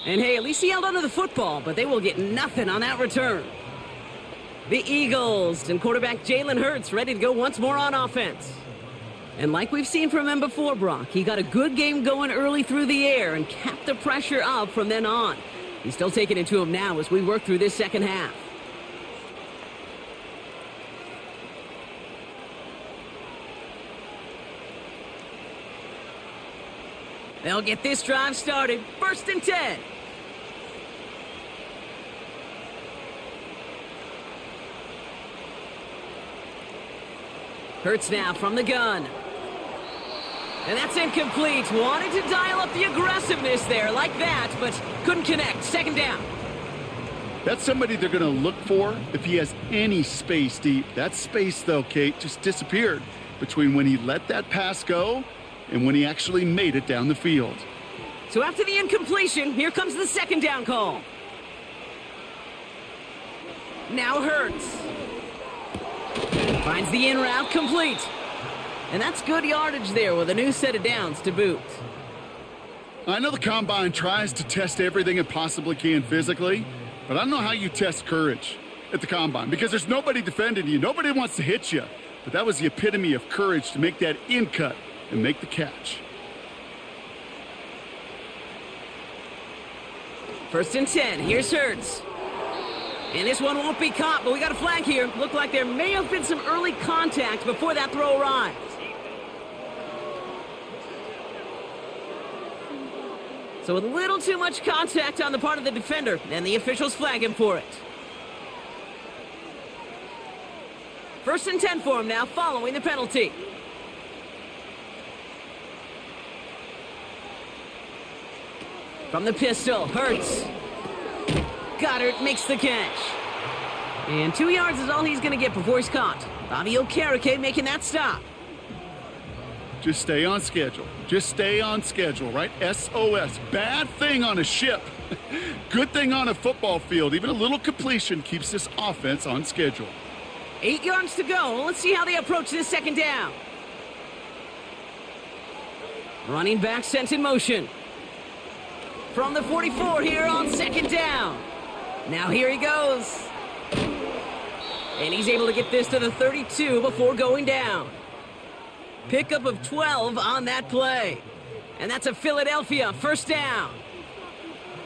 And hey, at least he held onto the football, but they will get nothing on that return. The Eagles and quarterback Jalen Hurts ready to go once more on offense. And like we've seen from him before, Brock, he got a good game going early through the air and kept the pressure up from then on. He's still taking it to him now as we work through this second half. They'll get this drive started. 1st and 10. Hurts now from the gun. And that's incomplete. Wanted to dial up the aggressiveness there like that, but couldn't connect. 2nd down. That's somebody they're going to look for if he has any space deep. That space, though, Kate, just disappeared between when he let that pass go and when he actually made it down the field. So after the incompletion, here comes the 2nd down call. Now Hurts. Finds the in route complete. And that's good yardage there with a new set of downs to boot. I know the Combine tries to test everything it possibly can physically, but I don't know how you test courage at the Combine because there's nobody defending you. Nobody wants to hit you. But that was the epitome of courage to make that in cut and make the catch. 1st and 10. Here's Hurts. And this one won't be caught, but we got a flag here. Looked like there may have been some early contact before that throw arrived. So a little too much contact on the part of the defender, and the officials flag him for it. 1st and 10 for him now, following the penalty. From the pistol, Hurts. Goddard makes the catch. And 2 yards is all he's going to get before he's caught. Bobby Okereke making that stop. Just stay on schedule. Just stay on schedule, right? SOS. Bad thing on a ship. Good thing on a football field. Even a little completion keeps this offense on schedule. 8 yards to go. Let's see how they approach this 2nd down. Running back sent in motion. From the 44 here on 2nd down. Now here he goes. And he's able to get this to the 32 before going down. Pickup of 12 on that play. And that's a Philadelphia 1st down.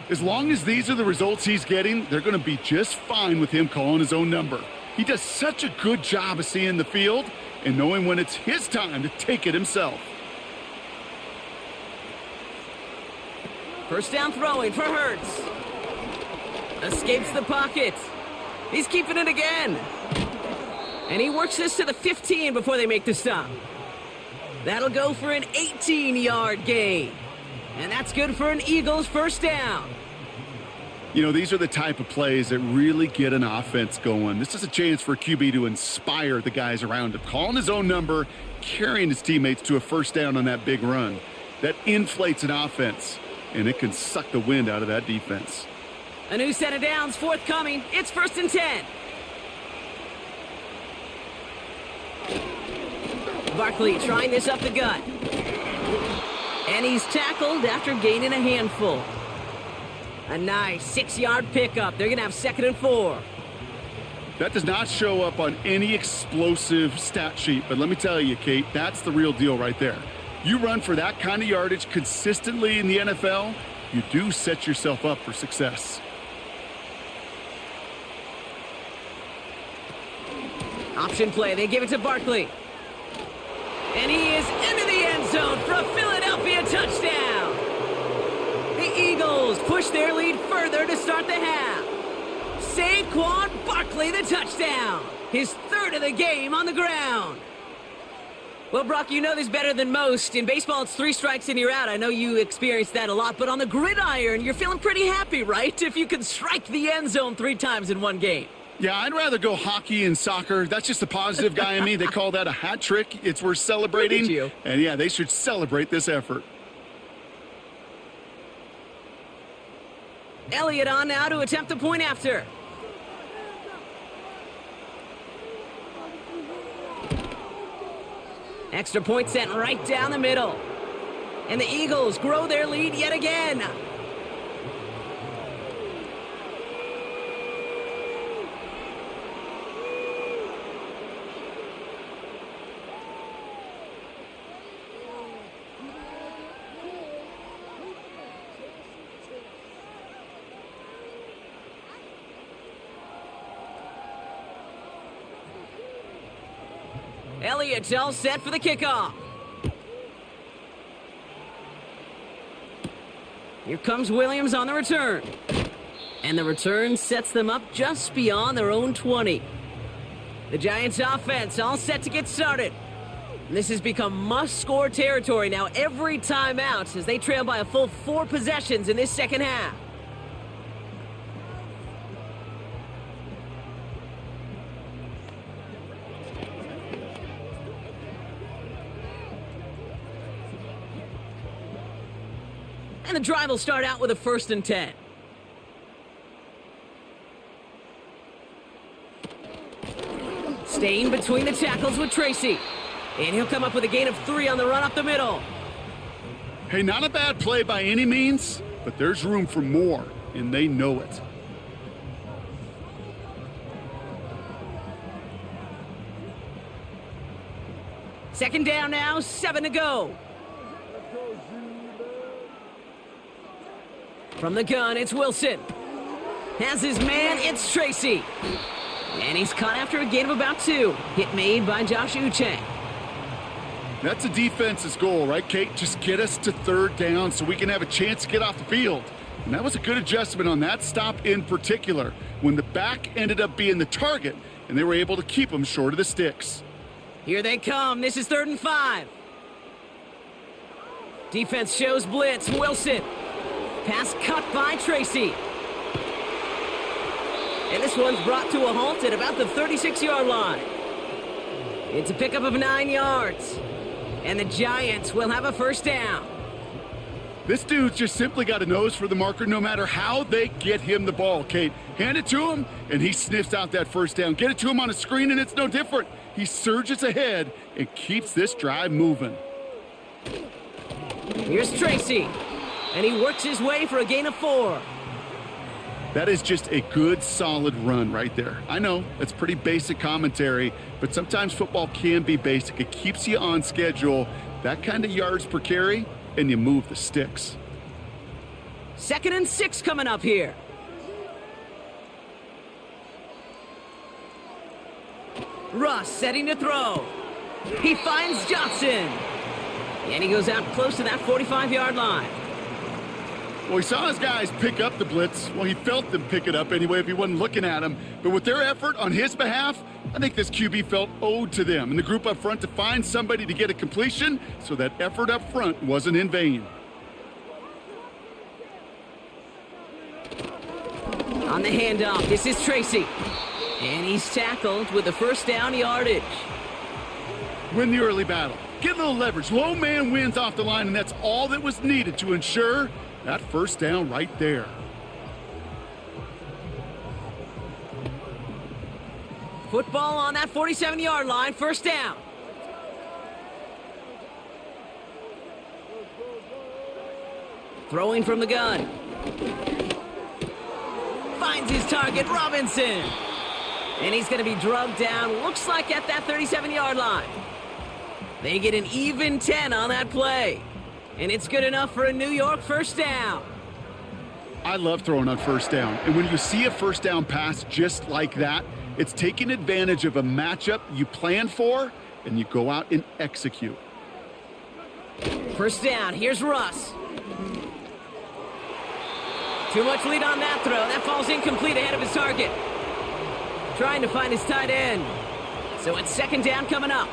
As long as these are the results he's getting, they're going to be just fine with him calling his own number. He does such a good job of seeing the field and knowing when it's his time to take it himself. 1st down throwing for Hurts. Escapes the pocket. He's keeping it again. And he works this to the 15 before they make the stop. That'll go for an 18-yard gain. And that's good for an Eagles 1st down. You know, these are the type of plays that really get an offense going. This is a chance for a QB to inspire the guys around him. Calling his own number, carrying his teammates to a 1st down on that big run. That inflates an offense, and it can suck the wind out of that defense. A new set of downs forthcoming. It's 1st and 10. Barkley trying this up the gut. And he's tackled after gaining a handful. A nice 6-yard pickup. They're going to have 2nd and 4. That does not show up on any explosive stat sheet, but let me tell you, Kate, that's the real deal right there. You run for that kind of yardage consistently in the NFL, you do set yourself up for success. Option play. They give it to Barkley. And he is into the end zone for a Philadelphia touchdown. The Eagles push their lead further to start the half. Saquon Barkley, the touchdown. His 3rd of the game on the ground. Well, Brock, you know this better than most. In baseball, it's 3 strikes and you're out. I know you experienced that a lot, but on the gridiron, you're feeling pretty happy, right? If you can strike the end zone 3 times in one game. Yeah, I'd rather go hockey and soccer. That's just the positive guy in me. They call that a hat trick. It's worth celebrating. Look at you. And yeah, they should celebrate this effort. Elliott on now to attempt the point after. Extra point sent right down the middle. And the Eagles grow their lead yet again. Elliott's all set for the kickoff. Here comes Williams on the return. And the return sets them up just beyond their own 20. The Giants offense all set to get started. This has become must-score territory now every time out as they trail by a full 4 possessions in this second half. And the drive will start out with a 1st and 10. Staying between the tackles with Tracy. And he'll come up with a gain of 3 on the run up the middle. Hey, not a bad play by any means, but there's room for more, and they know it. Second down now, 7 to go. From the gun, it's Wilson. Has his man, it's Tracy. And he's caught after a gain of about 2. Hit made by Josh Uche. That's a defense's goal, right, Kate? Just get us to 3rd down so we can have a chance to get off the field. And that was a good adjustment on that stop in particular, when the back ended up being the target, and they were able to keep him short of the sticks. Here they come. This is 3rd and 5. Defense shows blitz. Wilson. Pass cut by Tracy. And this one's brought to a halt at about the 36-yard line. It's a pickup of 9 yards. And the Giants will have a 1st down. This dude's just simply got a nose for the marker no matter how they get him the ball, Kate. Hand it to him, and he sniffs out that 1st down. Get it to him on a screen, and it's no different. He surges ahead and keeps this drive moving. Here's Tracy. And he works his way for a gain of 4. That is just a good, solid run right there. I know, that's pretty basic commentary, but sometimes football can be basic. It keeps you on schedule, that kind of yards per carry, and you move the sticks. 2nd and 6 coming up here. Russ setting to throw. He finds Johnson. And he goes out close to that 45-yard line. Well, he saw his guys pick up the blitz. Well, he felt them pick it up anyway if he wasn't looking at him. But with their effort on his behalf, I think this QB felt owed to them and the group up front to find somebody to get a completion, so that effort up front wasn't in vain. On the handoff, this is Tracy. And he's tackled with the 1st down yardage. Win the early battle. Get a little leverage. Low man wins off the line, and that's all that was needed to ensure that 1st down right there. Football on that 47-yard line, 1st down. Throwing from the gun. Finds his target, Robinson. And he's going to be drugged down, looks like at that 37-yard line. They get an even 10 on that play. And it's good enough for a New York 1st down. I love throwing on 1st down. And when you see a 1st down pass just like that, it's taking advantage of a matchup you plan for, and you go out and execute. 1st down, here's Russ. Too much lead on that throw. That falls incomplete ahead of his target. Trying to find his tight end. So it's 2nd down coming up.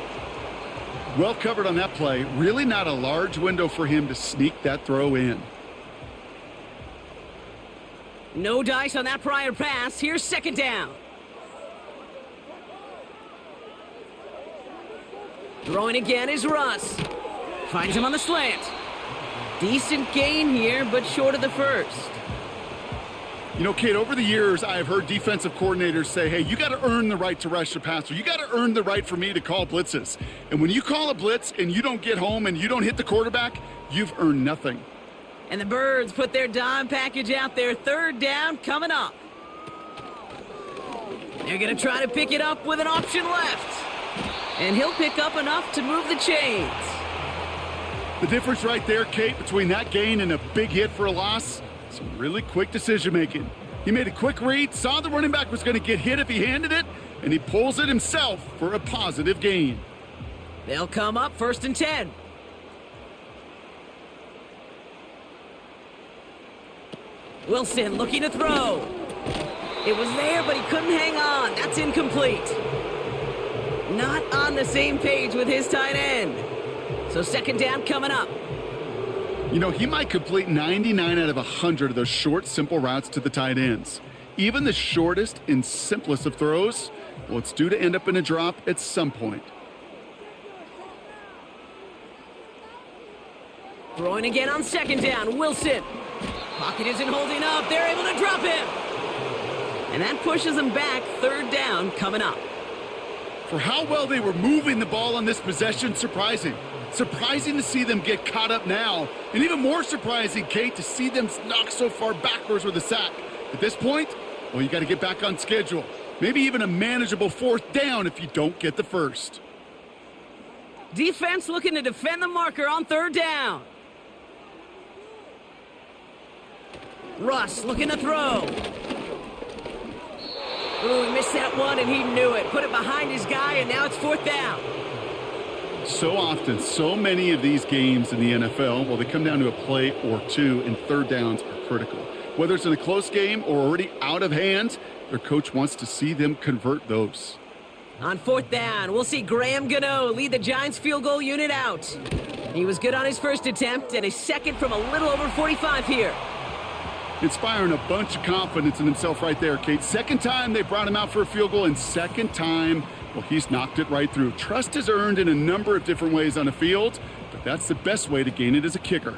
Well covered on that play. Really not a large window for him to sneak that throw in. No dice on that prior pass. Here's second down. Throwing again is Russ. Finds him on the slant. Decent gain here, but short of the first. You know, Kate, over the years, I've heard defensive coordinators say, hey, you got to earn the right to rush the passer. You got to earn the right for me to call blitzes. And when you call a blitz and you don't get home and you don't hit the quarterback, you've earned nothing. And the Birds put their dime package out there. Third down coming up. They're going to try to pick it up with an option left. And he'll pick up enough to move the chains. The difference right there, Kate, between that gain and a big hit for a loss, some really quick decision-making. He made a quick read, saw the running back was going to get hit if he handed it, and he pulls it himself for a positive gain. They'll come up 1st and 10. Wilson looking to throw. It was there, but he couldn't hang on. That's incomplete. Not on the same page with his tight end. So second down coming up. You know, he might complete 99 out of 100 of those short, simple routes to the tight ends. Even the shortest and simplest of throws, well, it's due to end up in a drop at some point. Throwing again on second down, Wilson. Pocket isn't holding up. They're able to drop him. And that pushes them back. Third down coming up. For how well they were moving the ball on this possession, surprising. Surprising to see them get caught up now. And even more surprising, Kate, to see them knock so far backwards with a sack. At this point, well, you got to get back on schedule. Maybe even a manageable fourth down if you don't get the first. Defense looking to defend the marker on third down. Russ looking to throw. Ooh, he missed that one, and he knew it. Put it behind his guy, and now it's fourth down. So often, so many of these games in the NFL, well, they come down to a play or two, and third downs are critical. Whether it's in a close game or already out of hand, their coach wants to see them convert those. On fourth down, we'll see Graham Gano lead the Giants field goal unit out. He was good on his first attempt, and a second from a little over 45 here. Inspiring a bunch of confidence in himself right there, Kate. Second time they brought him out for a field goal, and second time, well, he's knocked it right through. Trust is earned in a number of different ways on the field, but that's the best way to gain it as a kicker.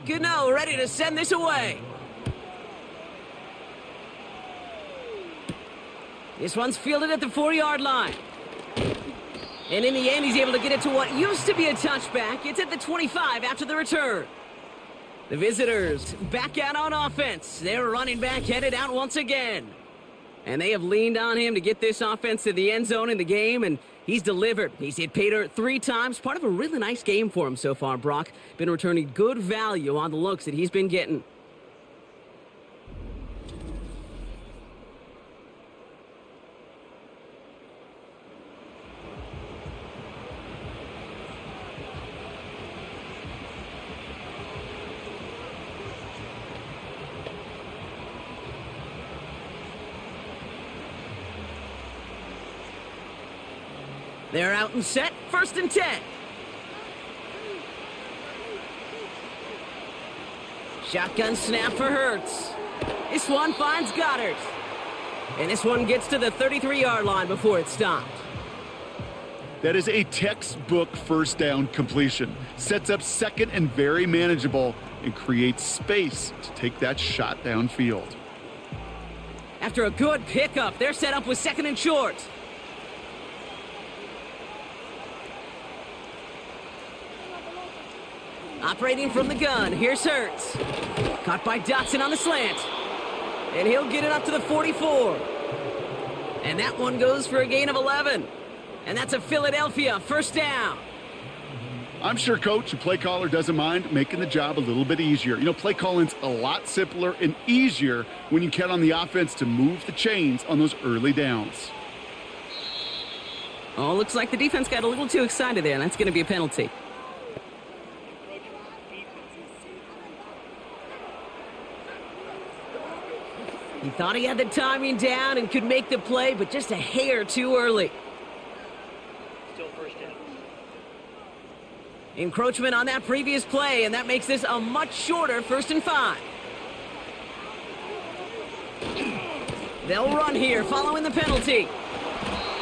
Gano ready to send this away. This one's fielded at the 4-yard line. And in the end, he's able to get it to what used to be a touchback. It's at the 25 after the return. The visitors back out on offense. Their running back headed out once again. And they have leaned on him to get this offense to the end zone in the game, and he's delivered. He's hit pay dirt 3 times. Part of a really nice game for him so far, Brock. Been returning good value on the looks that he's been getting. They're out and set, 1st and 10. Shotgun snap for Hurts. This one finds Goddard. And this one gets to the 33-yard line before it's stopped. That is a textbook first down completion. Sets up second and very manageable and creates space to take that shot downfield. After a good pickup, they're set up with 2nd and short. Operating from the gun, here's Hurts. Caught by Dotson on the slant. And he'll get it up to the 44. And that one goes for a gain of 11. And that's a Philadelphia first down. I'm sure coach and play caller doesn't mind making the job a little bit easier. You know, play calling's a lot simpler and easier when you count on the offense to move the chains on those early downs. Oh, looks like the defense got a little too excited there, and that's going to be a penalty. He thought he had the timing down and could make the play, but just a hair too early. Still first down. Encroachment on that previous play, and that makes this a much shorter 1st and 5. They'll run here following the penalty.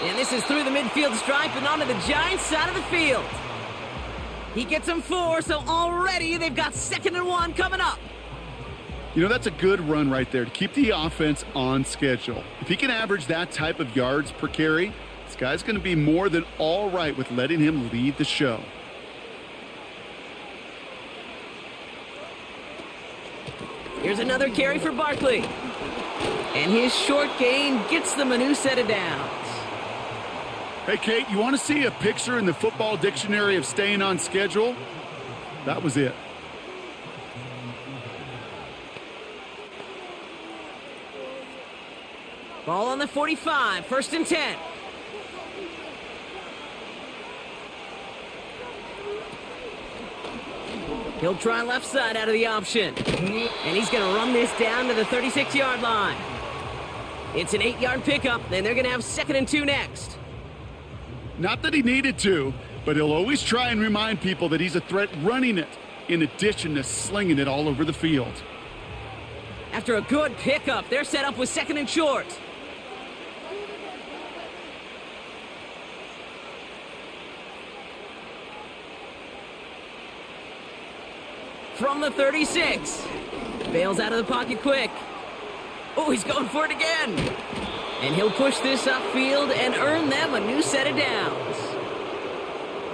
And this is through the midfield stripe and onto the Giants' side of the field. He gets them 4, so already they've got 2nd and 1 coming up. You know, that's a good run right there to keep the offense on schedule. If he can average that type of yards per carry, this guy's going to be more than all right with letting him lead the show. Here's another carry for Barkley. And his short gain gets them a new set of downs. Hey, Kate, you want to see a picture in the football dictionary of staying on schedule? That was it. Ball on the 45, 1st and 10. He'll try left side out of the option. And he's going to run this down to the 36-yard line. It's an 8-yard pickup, and they're going to have 2nd and 2 next. Not that he needed to, but he'll always try and remind people that he's a threat running it, in addition to slinging it all over the field. After a good pickup, they're set up with 2nd and short. From the 36. Bails out of the pocket quick. Oh, he's going for it again. And he'll push this upfield and earn them a new set of downs.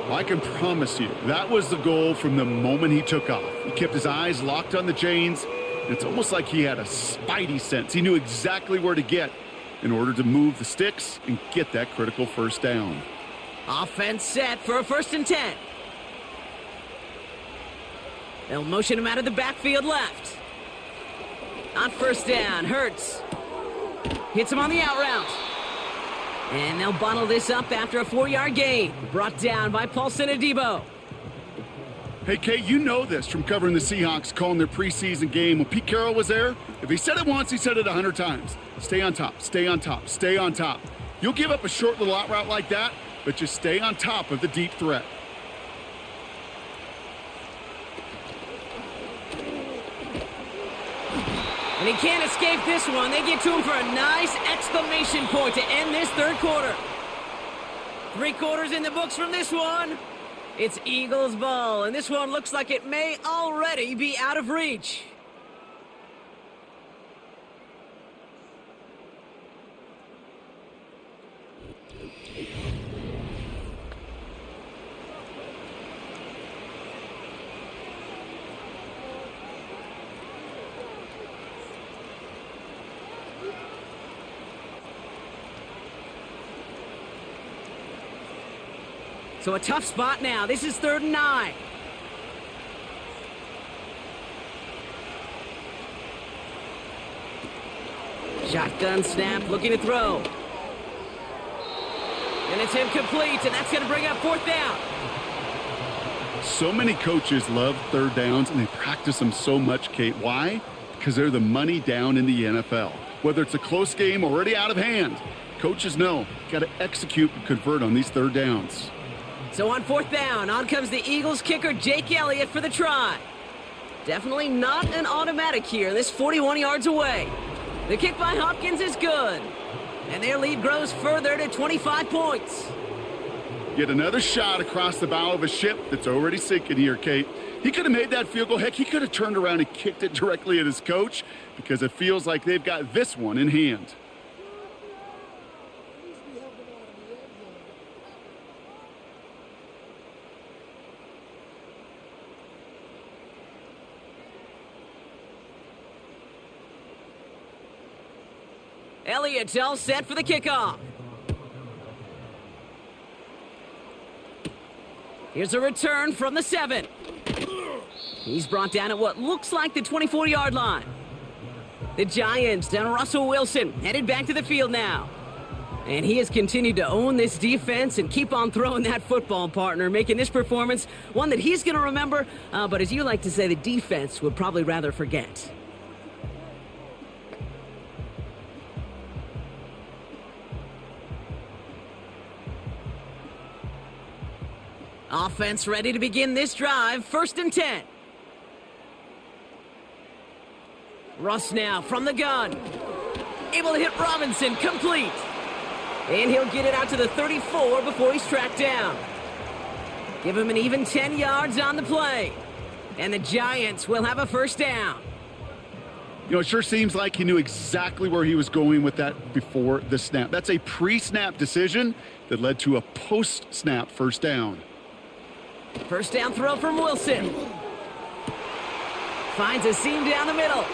I can promise you, that was the goal from the moment he took off. He kept his eyes locked on the chains, and it's almost like he had a spidey sense. He knew exactly where to get in order to move the sticks and get that critical 1st down. Offense set for a 1st and 10. They'll motion him out of the backfield left. On 1st down, Hurts hits him on the out route. And they'll bottle this up after a 4-yard gain. Brought down by Paulson Adebo. Hey, Kate, you know this from covering the Seahawks, calling their preseason game. When Pete Carroll was there, if he said it once, he said it 100 times. Stay on top, stay on top, stay on top. You'll give up a short little out route like that, but just stay on top of the deep threat. And he can't escape this one. They get to him for a nice exclamation point to end this 3rd quarter. 3 quarters in the books from this one. It's Eagles ball, and this one looks like it may already be out of reach. So a tough spot now. This is 3rd and 9. Shotgun snap, looking to throw. And it's incomplete, and that's going to bring up 4th down. So many coaches love 3rd downs, and they practice them so much, Kate. Why? Because they're the money down in the NFL. Whether it's a close game already out of hand, coaches know got to execute and convert on these 3rd downs. So on 4th down, on comes the Eagles kicker, Jake Elliott, for the try. Definitely not an automatic here. This 41 yards away. The kick by Hopkins is good. And their lead grows further to 25 points. Yet another shot across the bow of a ship that's already sinking here, Kate. He could have made that field goal. Heck, he could have turned around and kicked it directly at his coach because it feels like they've got this one in hand. Elliott's all set for the kickoff. Here's a return from the 7. He's brought down at what looks like the 24-yard line. The Giants down Russell Wilson, headed back to the field now. And he has continued to own this defense and keep on throwing that football, partner, making this performance one that he's going to remember, but as you like to say, the defense would probably rather forget. Offense ready to begin this drive, 1st and 10. Russ now from the gun. Able to hit Robinson, complete. And he'll get it out to the 34 before he's tracked down. Give him an even 10 yards on the play. And the Giants will have a 1st down. You know, it sure seems like he knew exactly where he was going with that before the snap. That's a pre-snap decision that led to a post-snap 1st down. 1st down throw from Wilson. Finds a seam down the middle.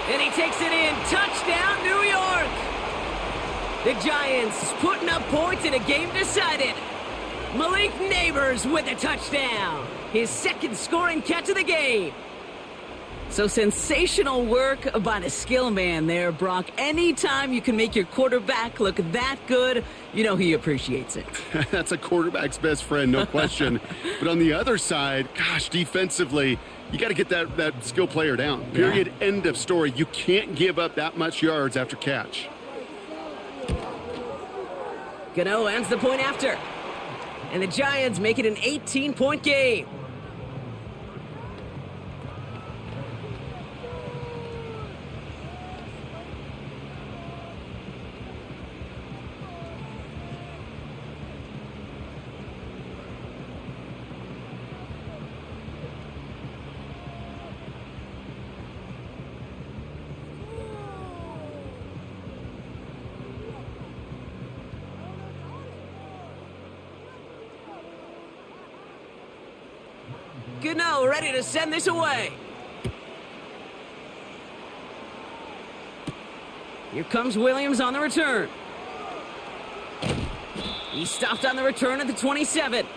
And he takes it in. Touchdown, New York! The Giants putting up points in a game decided. Malik Neighbors with a touchdown. His 2nd scoring catch of the game. So sensational work by the skill man there, Brock. Anytime you can make your quarterback look that good, you know he appreciates it. That's a quarterback's best friend, no question. But on the other side, gosh, defensively, you got to get that skill player down. Period. Yeah. End of story. You can't give up that much yards after catch. Gano ends the point after. And the Giants make it an 18-point game. Gano ready to send this away. Here comes Williams on the return. He's stopped on the return at the 27.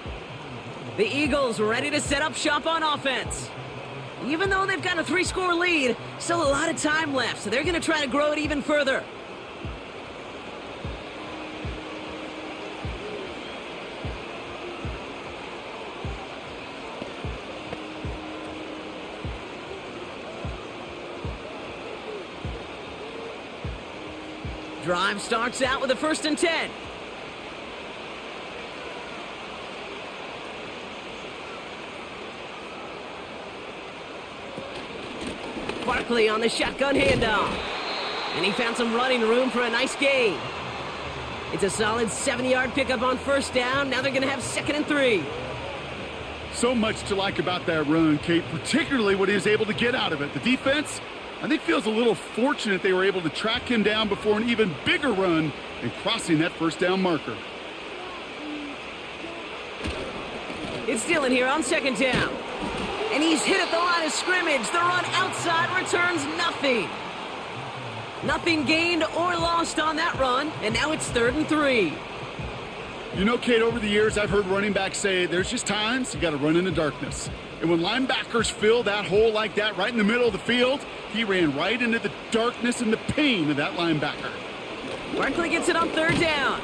The Eagles ready to set up shop on offense. Even though they've got a 3-score lead, still a lot of time left, so they're going to try to grow it even further. Drive starts out with a 1st and 10. Barkley on the shotgun handoff. And he found some running room for a nice gain. It's a solid 7-yard pickup on 1st down. Now they're going to have 2nd and 3. So much to like about that run, Kate, particularly what he was able to get out of it. The defense, I think, feels a little fortunate they were able to track him down before an even bigger run and crossing that 1st down marker. It's Dillon here on 2nd down. And he's hit at the line of scrimmage. The run outside returns nothing. Nothing gained or lost on that run. And now it's 3rd and 3. You know, Kate, over the years, I've heard running backs say there's just times you got to run in the darkness. And when linebackers fill that hole like that right in the middle of the field, he ran right into the darkness and the pain of that linebacker. Barkley gets it on 3rd down.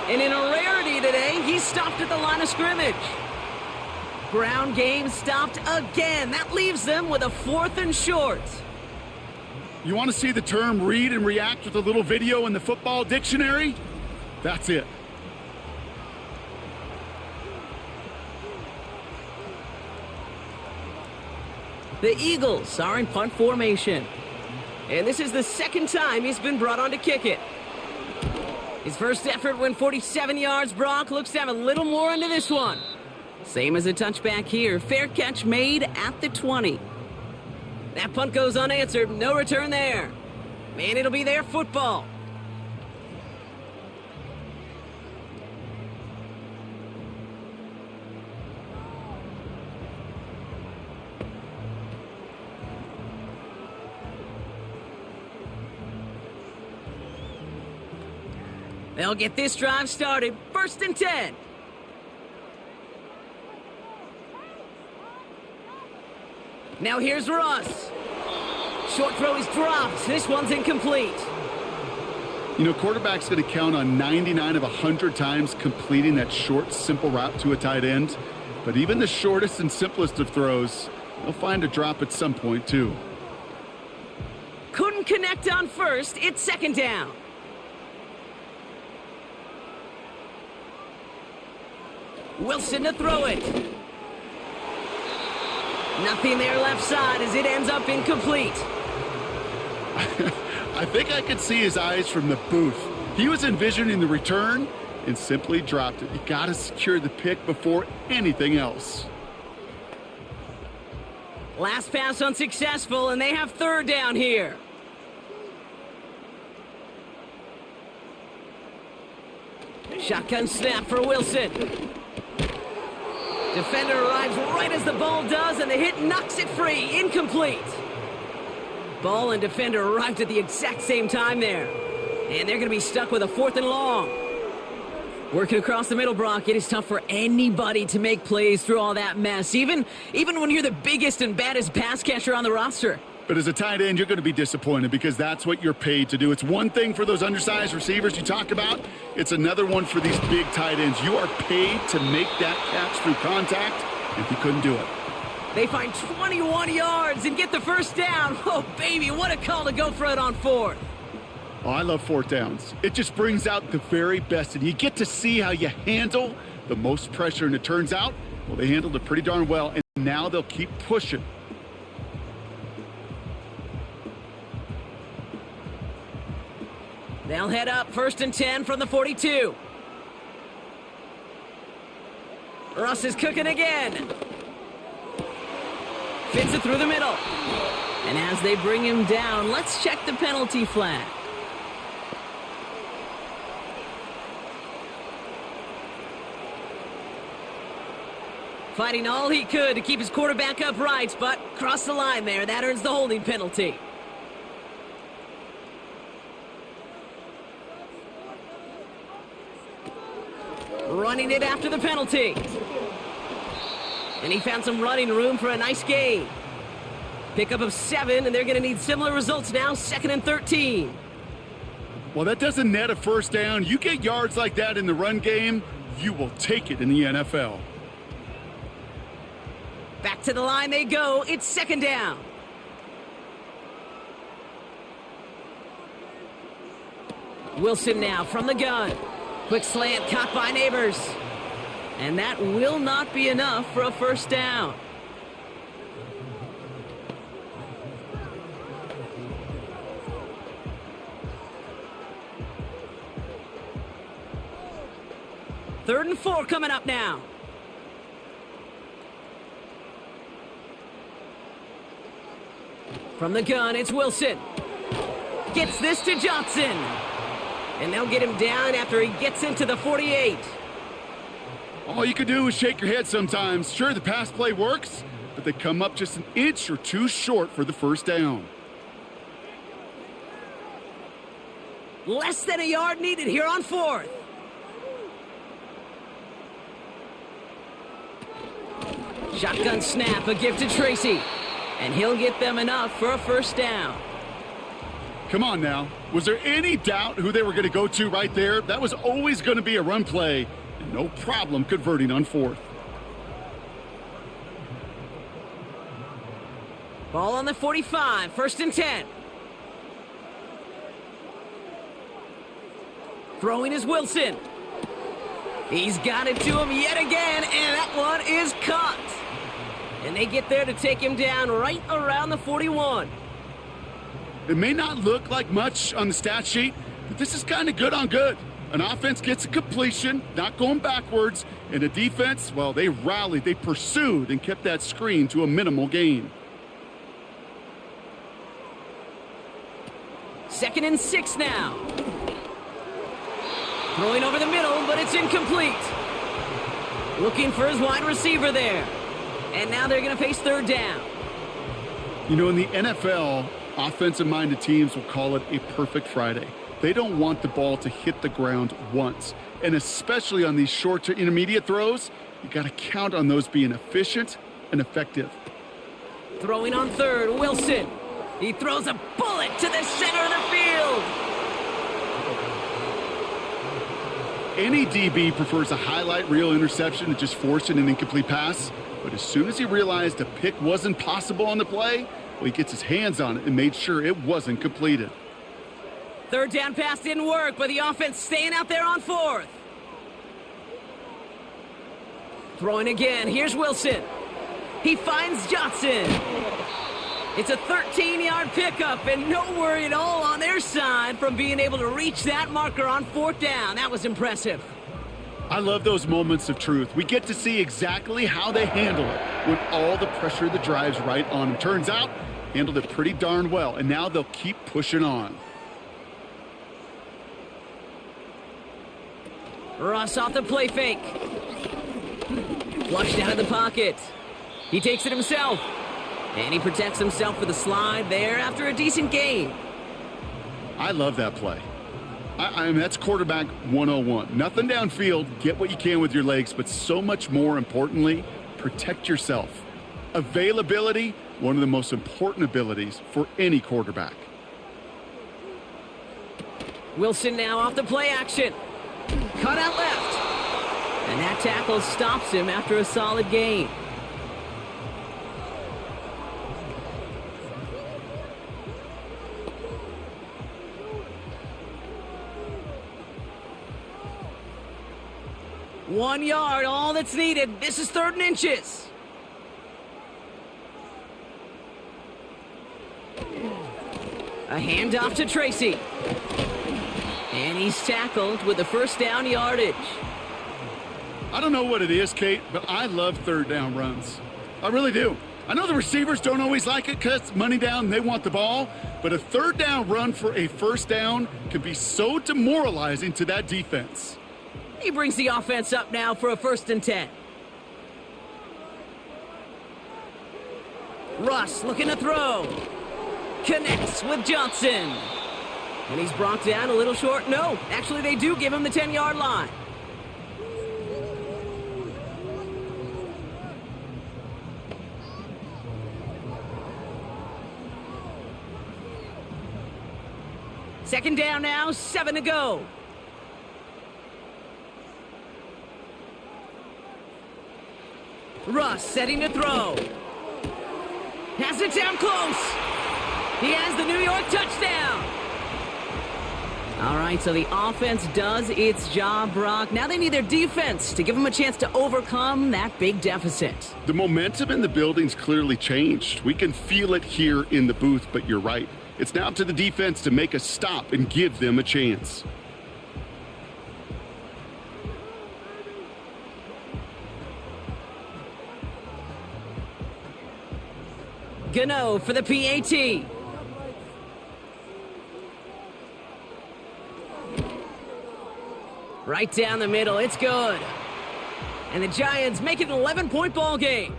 And in a rarity today, he stopped at the line of scrimmage. Ground game stopped again. That leaves them with a 4th and short. You want to see the term read and react with a little video in the football dictionary? That's it. The Eagles are in punt formation. And this is the 2nd time he's been brought on to kick it. His first effort went 47 yards. Brock looks to have a little more into this one. Same as a touchback here. Fair catch made at the 20. That punt goes unanswered. No return there. And it'll be their football. They'll get this drive started. 1st and 10. Now here's Russ. Short throw is dropped. This one's incomplete. You know, quarterback's going to count on 99 of 100 times completing that short, simple route to a tight end. But even the shortest and simplest of throws, they'll find a drop at some point, too. Couldn't connect on first. It's second down. Wilson to throw it. Nothing there left side as it ends up incomplete. I think I could see his eyes from the booth. He was envisioning the return and simply dropped it. You got to secure the pick before anything else. Last pass unsuccessful, and they have third down here. Shotgun snap for Wilson. Defender arrives right as the ball does, and the hit knocks it free. Incomplete. Ball and defender arrived at the exact same time there. And they're going to be stuck with a 4th and long. Working across the middle, Brock, it is tough for anybody to make plays through all that mess, even when you're the biggest and baddest pass catcher on the roster. But as a tight end, you're going to be disappointed because that's what you're paid to do. It's one thing for those undersized receivers you talk about. It's another one for these big tight ends. You are paid to make that catch through contact, and he couldn't do it. They find 21 yards and get the first down. Oh, baby, what a call to go for it on 4th. Oh, I love 4th downs. It just brings out the very best, and you get to see how you handle the most pressure, and it turns out, well, they handled it pretty darn well, and now they'll keep pushing. They'll head up 1st and 10 from the 42. Russ is cooking again. Fits it through the middle. And as they bring him down, let's check the penalty flag. Fighting all he could to keep his quarterback upright, but crossed the line there. That earns the holding penalty. Running it after the penalty. And he found some running room for a nice gain. Pickup of 7, and they're going to need similar results now, 2nd and 13. Well, that doesn't net a first down. You get yards like that in the run game, you will take it in the NFL. Back to the line they go. It's 2nd down. Wilson now from the gun. Quick slant caught by Neighbors. And that will not be enough for a first down. Third and 4 coming up now. From the gun, it's Wilson. Gets this to Johnson. And they'll get him down after he gets into the 48. All you can do is shake your head sometimes. Sure, the pass play works, but they come up just an inch or two short for the first down. Less than a yard needed here on 4th. Shotgun snap, a gift to Tracy. And he'll get them enough for a first down. Come on now. Was there any doubt who they were going to go to right there? That was always going to be a run play. And no problem converting on 4th. Ball on the 45, 1st and 10. Throwing is Wilson. He's got it to him yet again, and that one is caught. And they get there to take him down right around the 41. It may not look like much on the stat sheet, but this is kind of good on good. An offense gets a completion, not going backwards, and a defense, well, they rallied, they pursued, and kept that screen to a minimal gain. 2nd and 6 now. Throwing over the middle, but it's incomplete. Looking for his wide receiver there. And now they're going to face 3rd down. You know, in the NFL, offensive-minded teams will call it a perfect Friday. They don't want the ball to hit the ground once. And especially on these short to intermediate throws, you got to count on those being efficient and effective. Throwing on 3rd, Wilson. He throws a bullet to the center of the field. Any DB prefers a highlight reel interception to just forcing an incomplete pass. But as soon as he realized a pick wasn't possible on the play, well, he gets his hands on it and made sure it wasn't completed. Third down pass didn't work, but the offense staying out there on fourth. Throwing again. Here's Wilson. He finds Johnson. It's a 13-yard pickup, and no worry at all on their side from being able to reach that marker on fourth down. That was impressive. I love those moments of truth. We get to see exactly how they handle it when all the pressure of the drive's right on them. Turns out, handled it pretty darn well, and now they'll keep pushing on. Russ off the play fake. Flushed out of the pocket. He takes it himself. And he protects himself for the slide there after a decent gain. I love that play. I mean, that's quarterback 101. Nothing downfield, get what you can with your legs, but so much more importantly, protect yourself. Availability, one of the most important abilities for any quarterback. Wilson now off the play action. Cut out left. And that tackle stops him after a solid gain. One yard, all that's needed. This is 3rd and inches. A handoff to Tracy. And he's tackled with the first down yardage. I don't know what it is, Kate, but I love 3rd down runs. I really do. I know the receivers don't always like it because it's money down and they want the ball, but a 3rd down run for a first down can be so demoralizing to that defense. He brings the offense up now for a 1st and 10. Russ looking to throw. Connects with Johnson. And he's brought down a little short. No, actually they do give him the 10-yard line. Second down now, 7 to go. Russ setting to throw. Has it down close. He has the New York touchdown. All right, so the offense does its job, Brock. Now they need their defense to give them a chance to overcome that big deficit. The momentum in the building's clearly changed. We can feel it here in the booth, but you're right. It's now up to the defense to make a stop and give them a chance. Gano for the PAT. Right down the middle, it's good. And the Giants make it an 11-point ball game.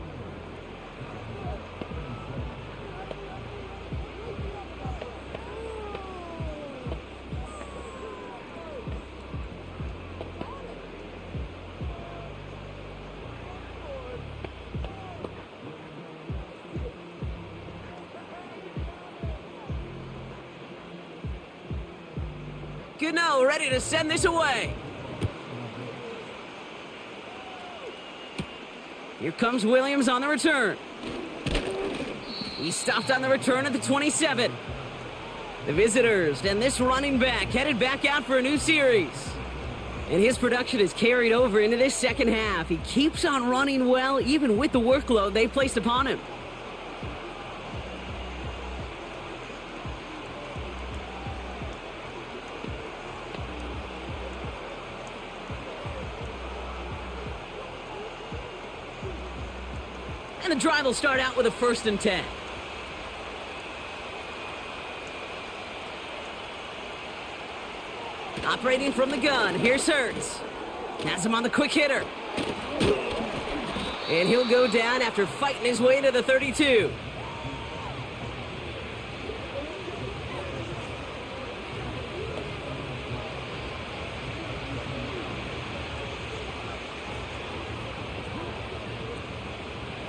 Gano ready to send this away. Here comes Williams on the return. He stopped on the return at the 27. The visitors and this running back headed back out for a new series. And his production is carried over into this second half. He keeps on running well even with the workload they've placed upon him. And the drive will start out with a 1st and 10. Operating from the gun, here's Hurts. Has him on the quick hitter. And he'll go down after fighting his way to the 32.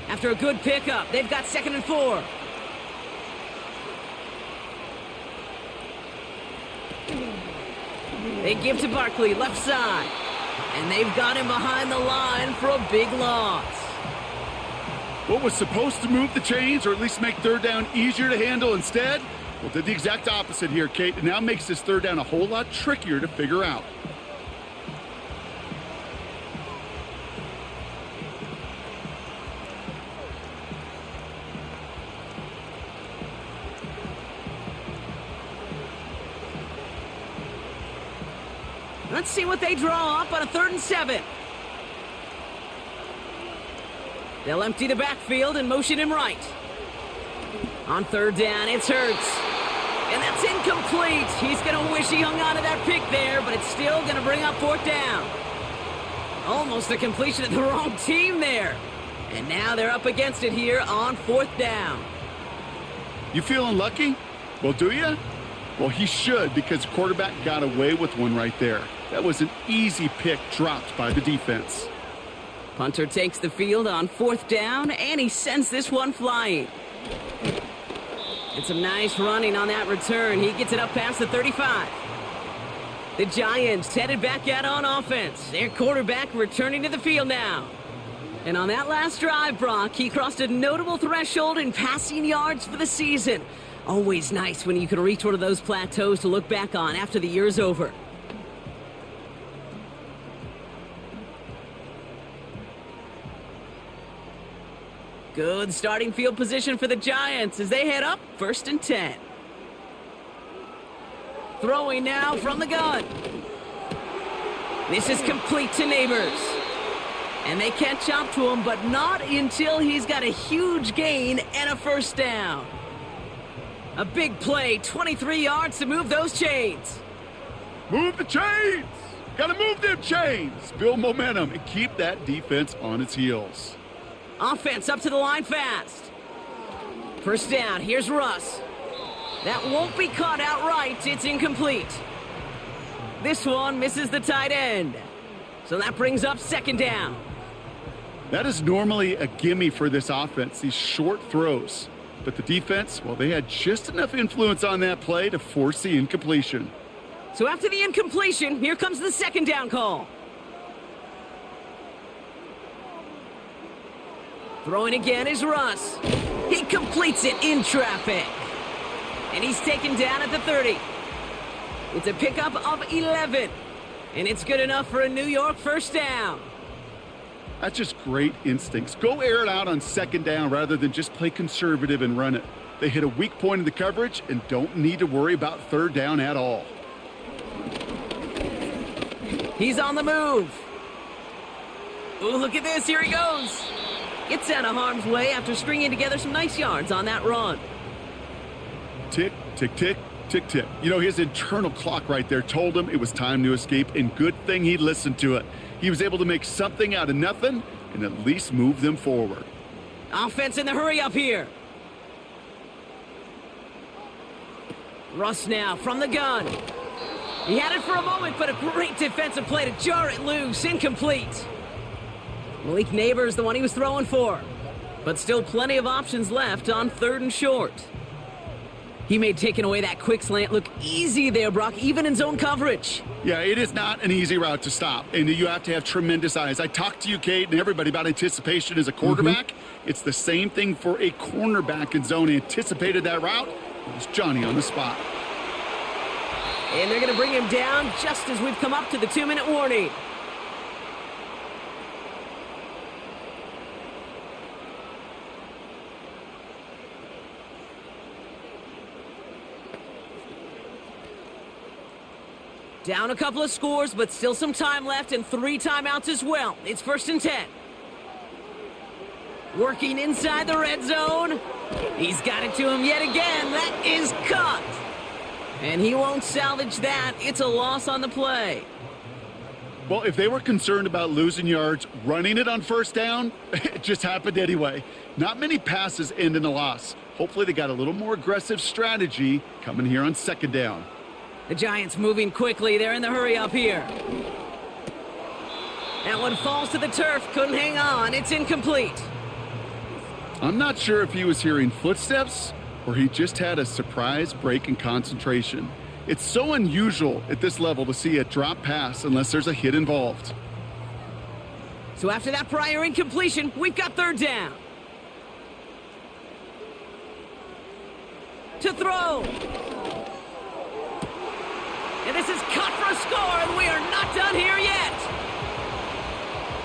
After a good pickup, they've got 2nd and 4. They give to Barkley, left side. And they've got him behind the line for a big loss. What was supposed to move the chains or at least make third down easier to handle instead? Well, did the exact opposite here, Kate. It now makes this third down a whole lot trickier to figure out. Let's see what they draw up on a 3rd and 7. They'll empty the backfield and motion him right. On 3rd down, it's Hurts. And that's incomplete. He's going to wish he hung on to that pick there, but it's still going to bring up 4th down. Almost a completion of the wrong team there. And now they're up against it here on 4th down. You feeling lucky? Well, do you? Well, he should, because the quarterback got away with one right there. That was an easy pick dropped by the defense. Punter takes the field on 4th down, and he sends this one flying. And some nice running on that return. He gets it up past the 35. The Giants headed back out on offense. Their quarterback returning to the field now. And on that last drive, Brock, he crossed a notable threshold in passing yards for the season. Always nice when you can reach one of those plateaus to look back on after the year's over. Good starting field position for the Giants as they head up 1st and 10. Throwing now from the gun. This is complete to Neighbors. And they catch up to him, but not until he's got a huge gain and a 1st down. A big play, 23 yards to move those chains. Move the chains! Gotta move them chains! Build momentum and keep that defense on its heels. Offense up to the line fast. 1st down, here's Russ. That won't be caught outright, it's incomplete. This one misses the tight end. So that brings up 2nd down. That is normally a gimme for this offense, these short throws. But the defense, well, they had just enough influence on that play to force the incompletion. So after the incompletion, here comes the 2nd down call. Throwing again is Russ. He completes it in traffic. And he's taken down at the 30. It's a pickup of 11. And it's good enough for a New York 1st down. That's just great instincts. Go air it out on 2nd down rather than just play conservative and run it. They hit a weak point in the coverage and don't need to worry about 3rd down at all. He's on the move. Ooh, look at this. Here he goes. Gets out of harm's way after stringing together some nice yards on that run. Tick, tick, tick, tick, tick. You know, his internal clock right there told him it was time to escape, and good thing he listened to it. He was able to make something out of nothing and at least move them forward. Offense in the hurry up here. Russ now from the gun. He had it for a moment, but a great defensive play to jar it loose. Incomplete. Malik Neighbors, the one he was throwing for. But still plenty of options left on 3rd and short. He made taking away that quick slant look easy there, Brock, even in zone coverage. Yeah, it is not an easy route to stop, and you have to have tremendous eyes. I talked to you, Kate, and everybody about anticipation as a quarterback. It's the same thing for a cornerback in zone. He anticipated that route. It was Johnny on the spot. And they're going to bring him down just as we've come up to the 2-minute warning. Down a couple of scores, but still some time left and 3 timeouts as well. It's 1st and 10. Working inside the red zone. He's got it to him yet again. That is cut. And he won't salvage that. It's a loss on the play. Well, if they were concerned about losing yards, running it on 1st down, it just happened anyway. Not many passes end in a loss. Hopefully they got a little more aggressive strategy coming here on 2nd down. The Giants moving quickly. They're in the hurry up here. That one falls to the turf. Couldn't hang on. It's incomplete. I'm not sure if he was hearing footsteps or he just had a surprise break in concentration. It's so unusual at this level to see a drop pass unless there's a hit involved. So after that prior incompletion, we've got third down. To throw. And this is cut for a score, and we are not done here yet.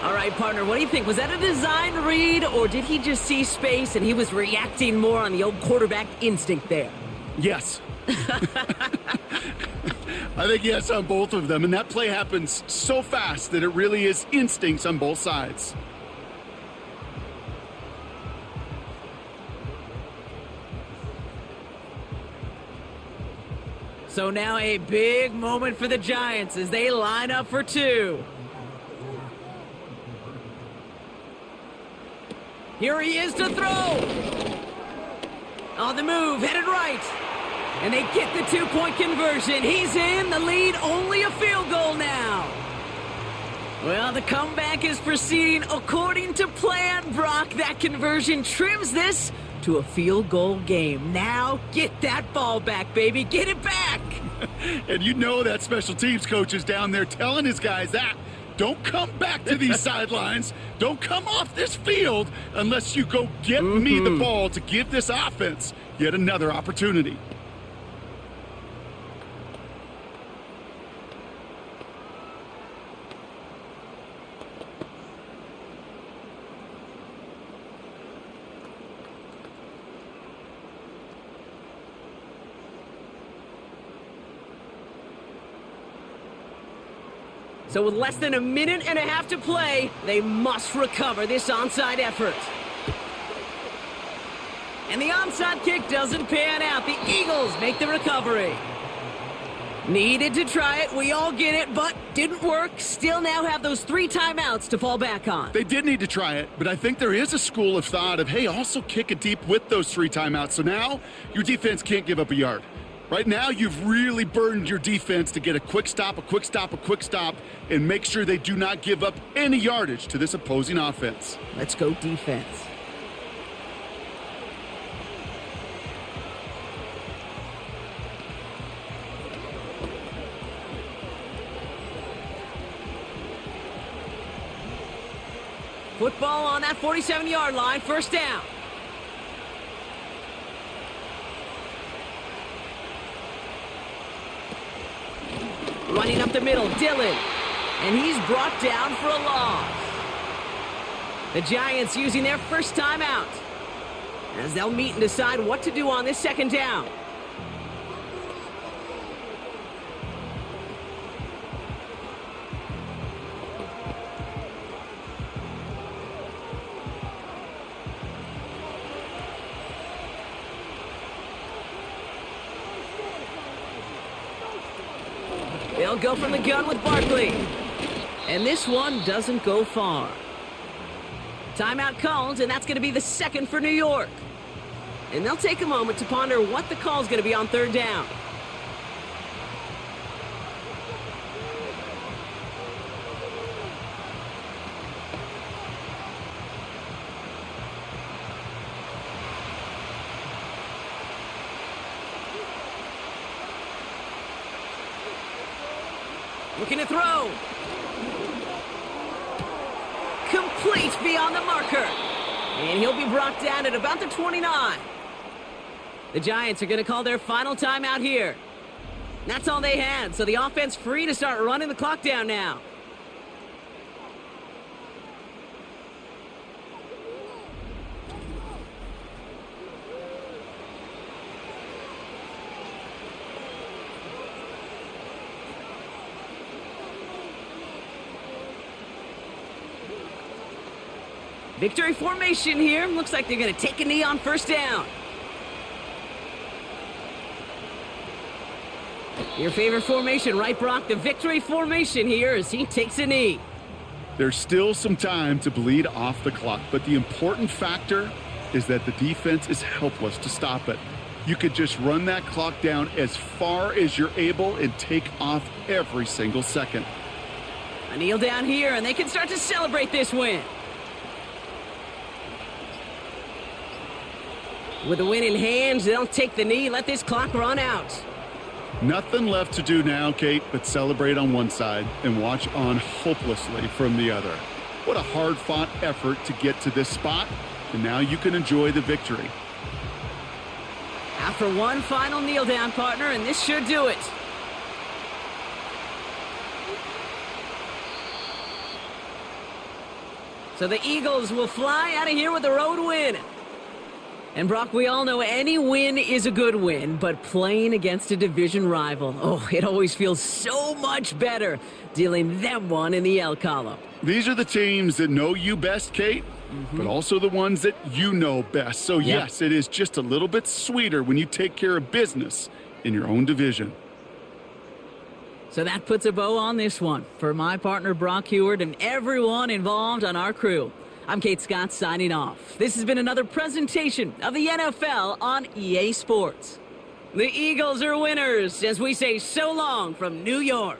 All right, partner, what do you think? Was that a design read, or did he just see space and he was reacting more on the old quarterback instinct there? Yes. I think yes on both of them, and that play happens so fast that it really is instincts on both sides. So now a big moment for the Giants as they line up for two. Here he is to throw. On the move, headed right. And they get the two-point conversion. He's in, the lead, only a field goal now. Well, the comeback is proceeding according to plan, Brock. That conversion trims this to a field goal game. Now, get that ball back, baby. Get it back. And you know that special teams coach is down there telling his guys that. Don't come back to these sidelines. Don't come off this field unless you go get me the ball to give this offense yet another opportunity. So with less than a minute and a half to play, they must recover this onside effort. And the onside kick doesn't pan out. The Eagles make the recovery. Needed to try it, we all get it, but didn't work. Still now have those 3 timeouts to fall back on. They did need to try it, but I think there is a school of thought of, hey, also kick it deep with those 3 timeouts. So now your defense can't give up a yard. Right now, you've really burdened your defense to get a quick stop, and make sure they do not give up any yardage to this opposing offense. Let's go defense. Football on that 47-yard line, first down. Running up the middle, Dylan. And he's brought down for a loss. The Giants using their first timeout as they'll meet and decide what to do on this second down. They'll go from the gun with Barkley. And this one doesn't go far. Timeout called, and that's going to be the second for New York. And they'll take a moment to ponder what the call is going to be on third down. Looking to throw. Complete beyond the marker. And he'll be brought down at about the 29. The Giants are going to call their final timeout here. That's all they had, so the offense free to start running the clock down now. Victory formation here. Looks like they're going to take a knee on first down. Your favorite formation, right, Brock? The victory formation here as he takes a knee. There's still some time to bleed off the clock, but the important factor is that the defense is helpless to stop it. You could just run that clock down as far as you're able and take off every single second. A kneel down here, and they can start to celebrate this win. With the win in hands, they'll take the knee, let this clock run out. Nothing left to do now, Kate, but celebrate on one side and watch on hopelessly from the other. What a hard-fought effort to get to this spot, and now you can enjoy the victory. After one final kneel down, partner, and this should do it. So the Eagles will fly out of here with a road win. And Brock, we all know any win is a good win, but playing against a division rival, oh, it always feels so much better dealing them one in the L column. These are the teams that know you best, Kate, but also the ones that you know best. So, yes, it is just a little bit sweeter when you take care of business in your own division. So that puts a bow on this one. For my partner, Brock Heward, and everyone involved on our crew, I'm Kate Scott signing off. This has been another presentation of the NFL on EA Sports. The Eagles are winners as we say so long from New York.